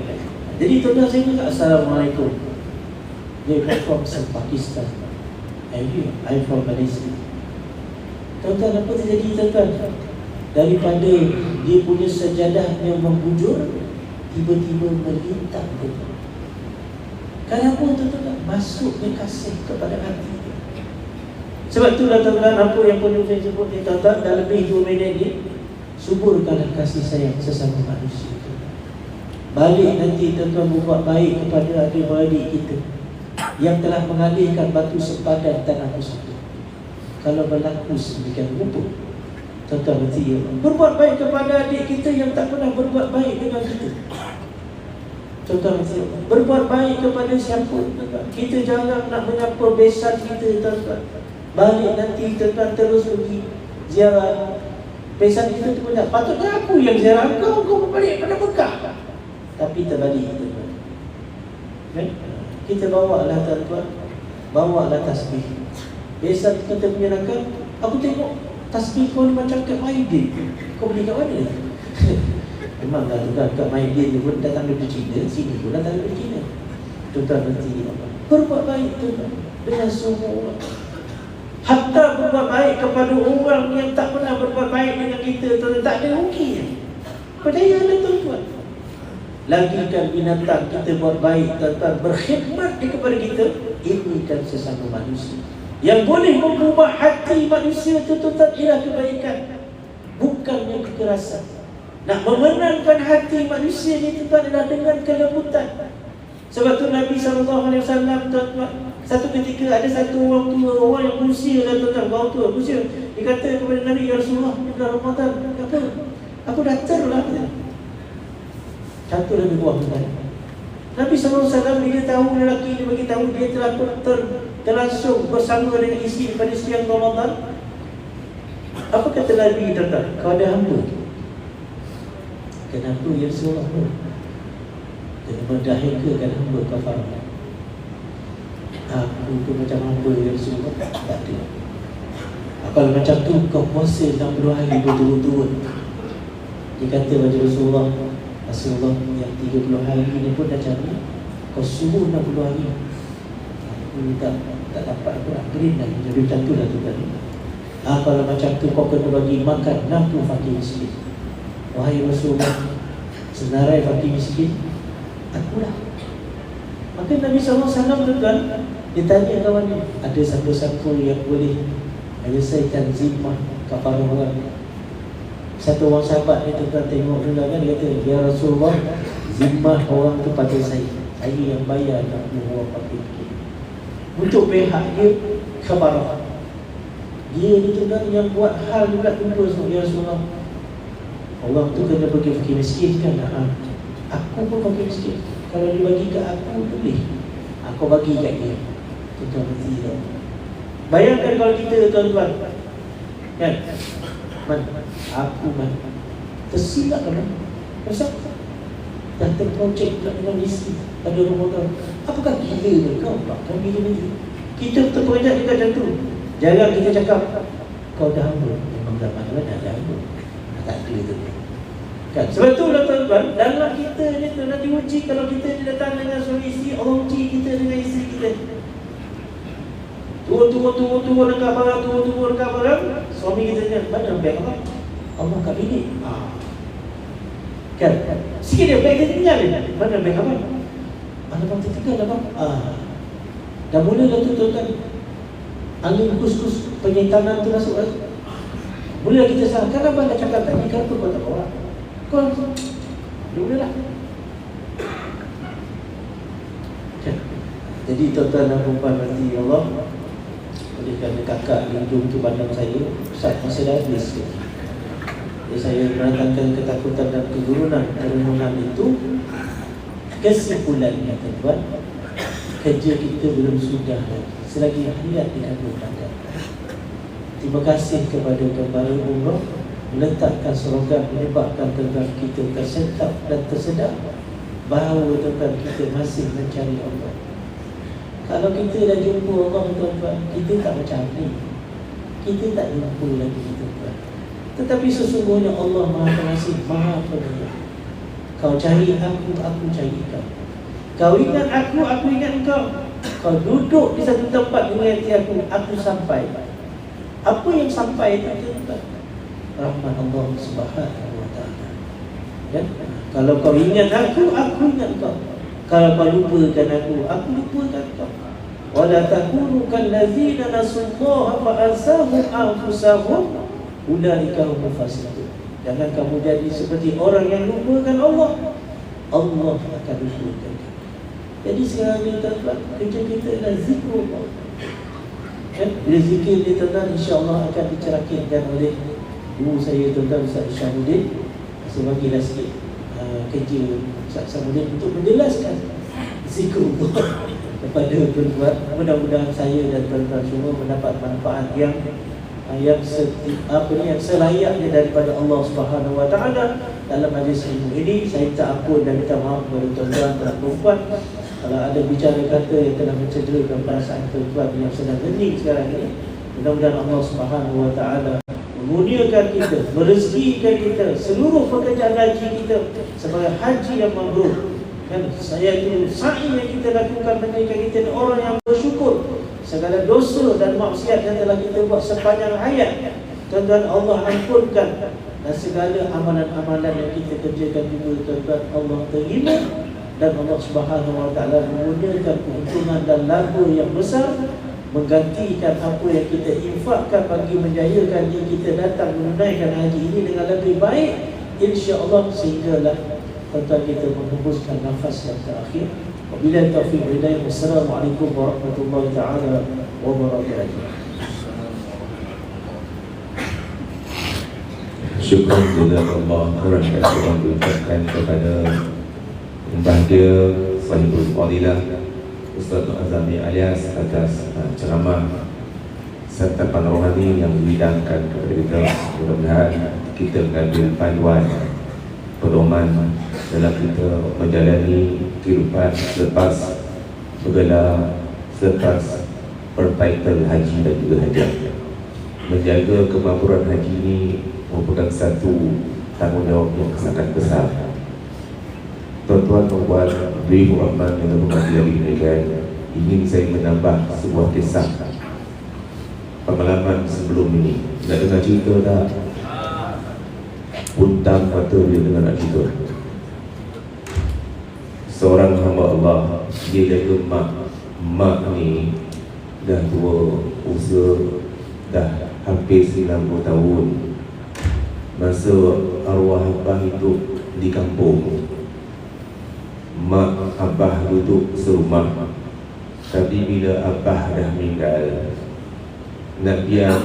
Speaker 1: Jadi tuan saya cakap Assalamualaikum. Dia from Pakistan. I'm from Malaysia. Tuan-tuan, apa terjadi tuan-tuan? Daripada dia punya sejadah yang membujur, tiba-tiba melintang tuan-tuan. Kenapa tuan-tuan? Masuk dia kasih kepada hati dia. Sebab itulah tuan-tuan, apa yang perlu saya sebut ni tuan-tuan, dah lebih 2 minit ni, suburkanlah kasih sayang sesama manusia. Balik nanti tuan-tuan berbuat baik kepada adik-beradik kita yang telah mengalihkan batu sepadan tanah satu. Kalau berlaku sedemikian rupa, tuan-tuan berhenti berbuat baik kepada adik kita yang tak pernah berbuat baik dengan kita. Tuan-tuan berhenti berbuat baik kepada siapa, tuan-tuan. Kita jangan nak menyapa besan kita, tuan-tuan. Balik nanti tuan-tuan terus pergi ziarah besan kita tu pun tak. Patutnya aku yang ziarah kau balik pada Mekah. Tapi terbalik tuan-tuan. Kan? Kita bawalah tuan-tuan, bawalah tasbih. Besan kita punya nakal, aku tengok tasbih kau ni macam kat Maidin. Kau beli kat mana? Memanglah tuan-tuan, kat Maidin pun datang dari China, sini pun datang dari China. Tuan-tuan nanti berbuat baik tuan-tuan dengan semua orang. Hatta berbuat baik kepada orang yang tak pernah berbuat baik dengan kita, tuan-tuan, tak ada ruginya. Percayalah tuan-tuan. Lagikan binatang kita buat baik, tuan-tuan, berkhidmat kepada kita, ini kan sesama manusia. Yang boleh mengubah hati manusia itu tuan-tuan ialah kebaikan, bukannya kekerasan. Nak memenangkan hati manusia ini tuan-tuan adalah dengan kelembutan. Sebab tu Nabi SAW tuan-tuan, satu ketika ada satu orang tua, orang yang berusia lah tuan-tuan, orang tua berusia. Dia kata kepada Nabi, ya Rasulullah, bulan Ramadan, apa? Aku dah terlah. Satu lagi buah tuan. Nabi SAW bila tahu lelaki dia bagi tahu dia telah terlangsung bersama dengan isteri pada siang Ramadan. Apa kata Nabi tuan-tuan? Kau ada hamba. Kenapa ya Rasulullah? Dia mendahikakan hamba kafarah. Aku tu macam hamba ya Rasulullah. Tak ada. Kalau macam tu kau puasa 60 hari berturut-turut. Dia kata kepada Rasulullah, Rasulullah yang 30 hari ni pun dah cari, kau suruh 60 hari. Aku tak dapat aku upgrade dah. Jadi macam tu lah tu kan. Kalau macam tu kau kena bagi makan 60 fakir miskin. Wahai Rasulullah, senarai fakir miskin akulah. Maka Nabi SAW tuan-tuan, dia tanya kawan ni, ada siapa-siapa yang boleh menyelesaikan zimmah kafarah orang? Satu orang sahabat ni tuan-tuan tengok dulu kan, dia kata, ya Rasulullah, zimmah orang tu pada saya yang bayar 60 orang fakir. Untuk pihak dia kafarah. Dia ni tuan-tuan yang buat hal juga tuan-tuan, ya Rasulullah, orang tu kena pergi fakir miskin kan? Aku pun fakir miskin. Kalau dia bagi kat aku, boleh aku bagi kat dia. Tuan-tuan mesti tahu. Bayangkan kalau kita tuan-tuan kan, aku tersilap kan? Pasal dah terprojek dengan isteri pada Ramadan. Apakah gila ke kau? Kan gila ni. Kita terprojek juga macam tu. Jangan kita cakap kau dah hamba. Memang zaman dah hamba. Tak ada tu kan. Sebab tu lah tuan-tuan, dalam kita ni tu nak diuji. Kalau kita ni datang dengan suami isteri, Allah uji kita dengan isteri kita. Turun dekat barang, suami kita tanya, mana beg apa? Allah kat bilik. Kan? Sikit dia beg dia tinggal dia. Mana beg apa? Mana bang tertinggal abang? Dah mula dah tu tuan-tuan, angin kus-kus penyimpanan tu masuk lagi. Mula kita salah, kan abang dah cakap tadi, kenapa kau tak bawa? Kau mulalah. Jadi tuan-tuan dan puan nanti Allah, oleh kerana kakak lindung tu pandang saya, Ustaz masih dah habis. Jadi saya mendatangkan ketakutan dan kegurunan kerenungan itu. Kesimpulannya tuan-tuan, kerja kita belum sudah lagi. Selagi hayat dikandungkan. Terima kasih kepada Pembala Umrah meletakkan slogan menyebabkan tuan-tuan kita tersentak dan tersedar bahawa tuan-tuan kita masih mencari Allah. Kalau kita dah jumpa Allah tuan-tuan, kita tak macam ni. kita tak lupa lagi tuan. Tetapi sesungguhnya Allah Maha Pengasih, Maha Penyayang. Kau cari aku cari kau. Kau ingat aku ingat kau. Kau duduk di satu tempat mengingati aku sampai. Apa yang sampai itu tuan? Rahmat Allah Subhanahu wa ta'ala. Ya? Kalau kau ingat aku ingat kau. Kalau kau lupakan aku lupakan kau. Wala takunu kallazina nasullaha fa ansahum anfusahum ulaika humul fasiqun. Jangan kamu jadi seperti orang yang lupakan Allah. Allah akan lupakan. Jadi sekarang ni tuan-tuan, kerja kita adalah zikrullah. Bila zikir ni tuan-tuan, insya-Allah akan dicerahkan oleh guru saya tuan-tuan Ustaz Syamuddin. Saya bagilah sikit kerja Ustaz Syamuddin untuk menjelaskan zikrullah kepada tuan-tuan. Mudah-mudahan saya dan tuan-tuan semua mendapat manfaat yang selayaknya daripada Allah Subhanahu wa taala dalam majlis ilmu ini. Saya minta ampun dan minta maaf kepada tuan-tuan dan puan-puan kalau ada bicara kata yang telah mencederakan perasaan tuan-tuan yang sedang hening sekarang ini. Mudah-mudahan Allah Subhanahu wa taala memurniakan kita, merezekikan kita seluruh pekerjaan haji kita sebagai haji yang mabrur. Dan saya itu sa'i yang kita lakukan menjadikan kita orang yang bersyukur. Segala dosa dan maksiat yang telah kita buat sepanjang hayat, tuan-tuan, Allah ampunkan. Dan segala amalan-amalan yang kita kerjakan juga, tuan-tuan, Allah terima. Dan Allah Subhanahu wa ta'ala memudahkan keuntungan dan laba yang besar, menggantikan apa yang kita infakkan bagi menjayakan diri kita datang menunaikan haji ini dengan lebih baik, insya-Allah, sehinggalah tuan-tuan kita menghembuskan nafas yang terakhir. Wabillahi taufiq wal hidayah. Wassalamualaikum warahmatullahi taala wabarakatuh.
Speaker 2: Syukur jazakallah khairan yang diucapkan kepada yang bahagia Sahibul Fadilah Ustaz Azami Alias atas ceramah serta panorama yang dihidangkan kepada kita. Mudah-mudahan kita mengambil panduan pedoman dalam kita menjalani kehidupan selepas bergelar, selepas bertitle haji dan juga hajat. Menjaga kemakmuran haji ini merupakan satu tanggungjawab yang sangat besar. Tuan-tuan membuat Ibu Rahman yang berhormat dari mereka, ingin saya menambah sebuah kisah pengalaman sebelum ini. Nak dengar cerita tak? Puntang mata dia dengan nak cerita. Seorang hamba Allah, dia jaga mak ni dah tua, usia dah hampir 90 tahun. Masa arwah abah hidup di kampung, mak abah duduk serumah. Tapi bila abah dah meninggal, nak biarkan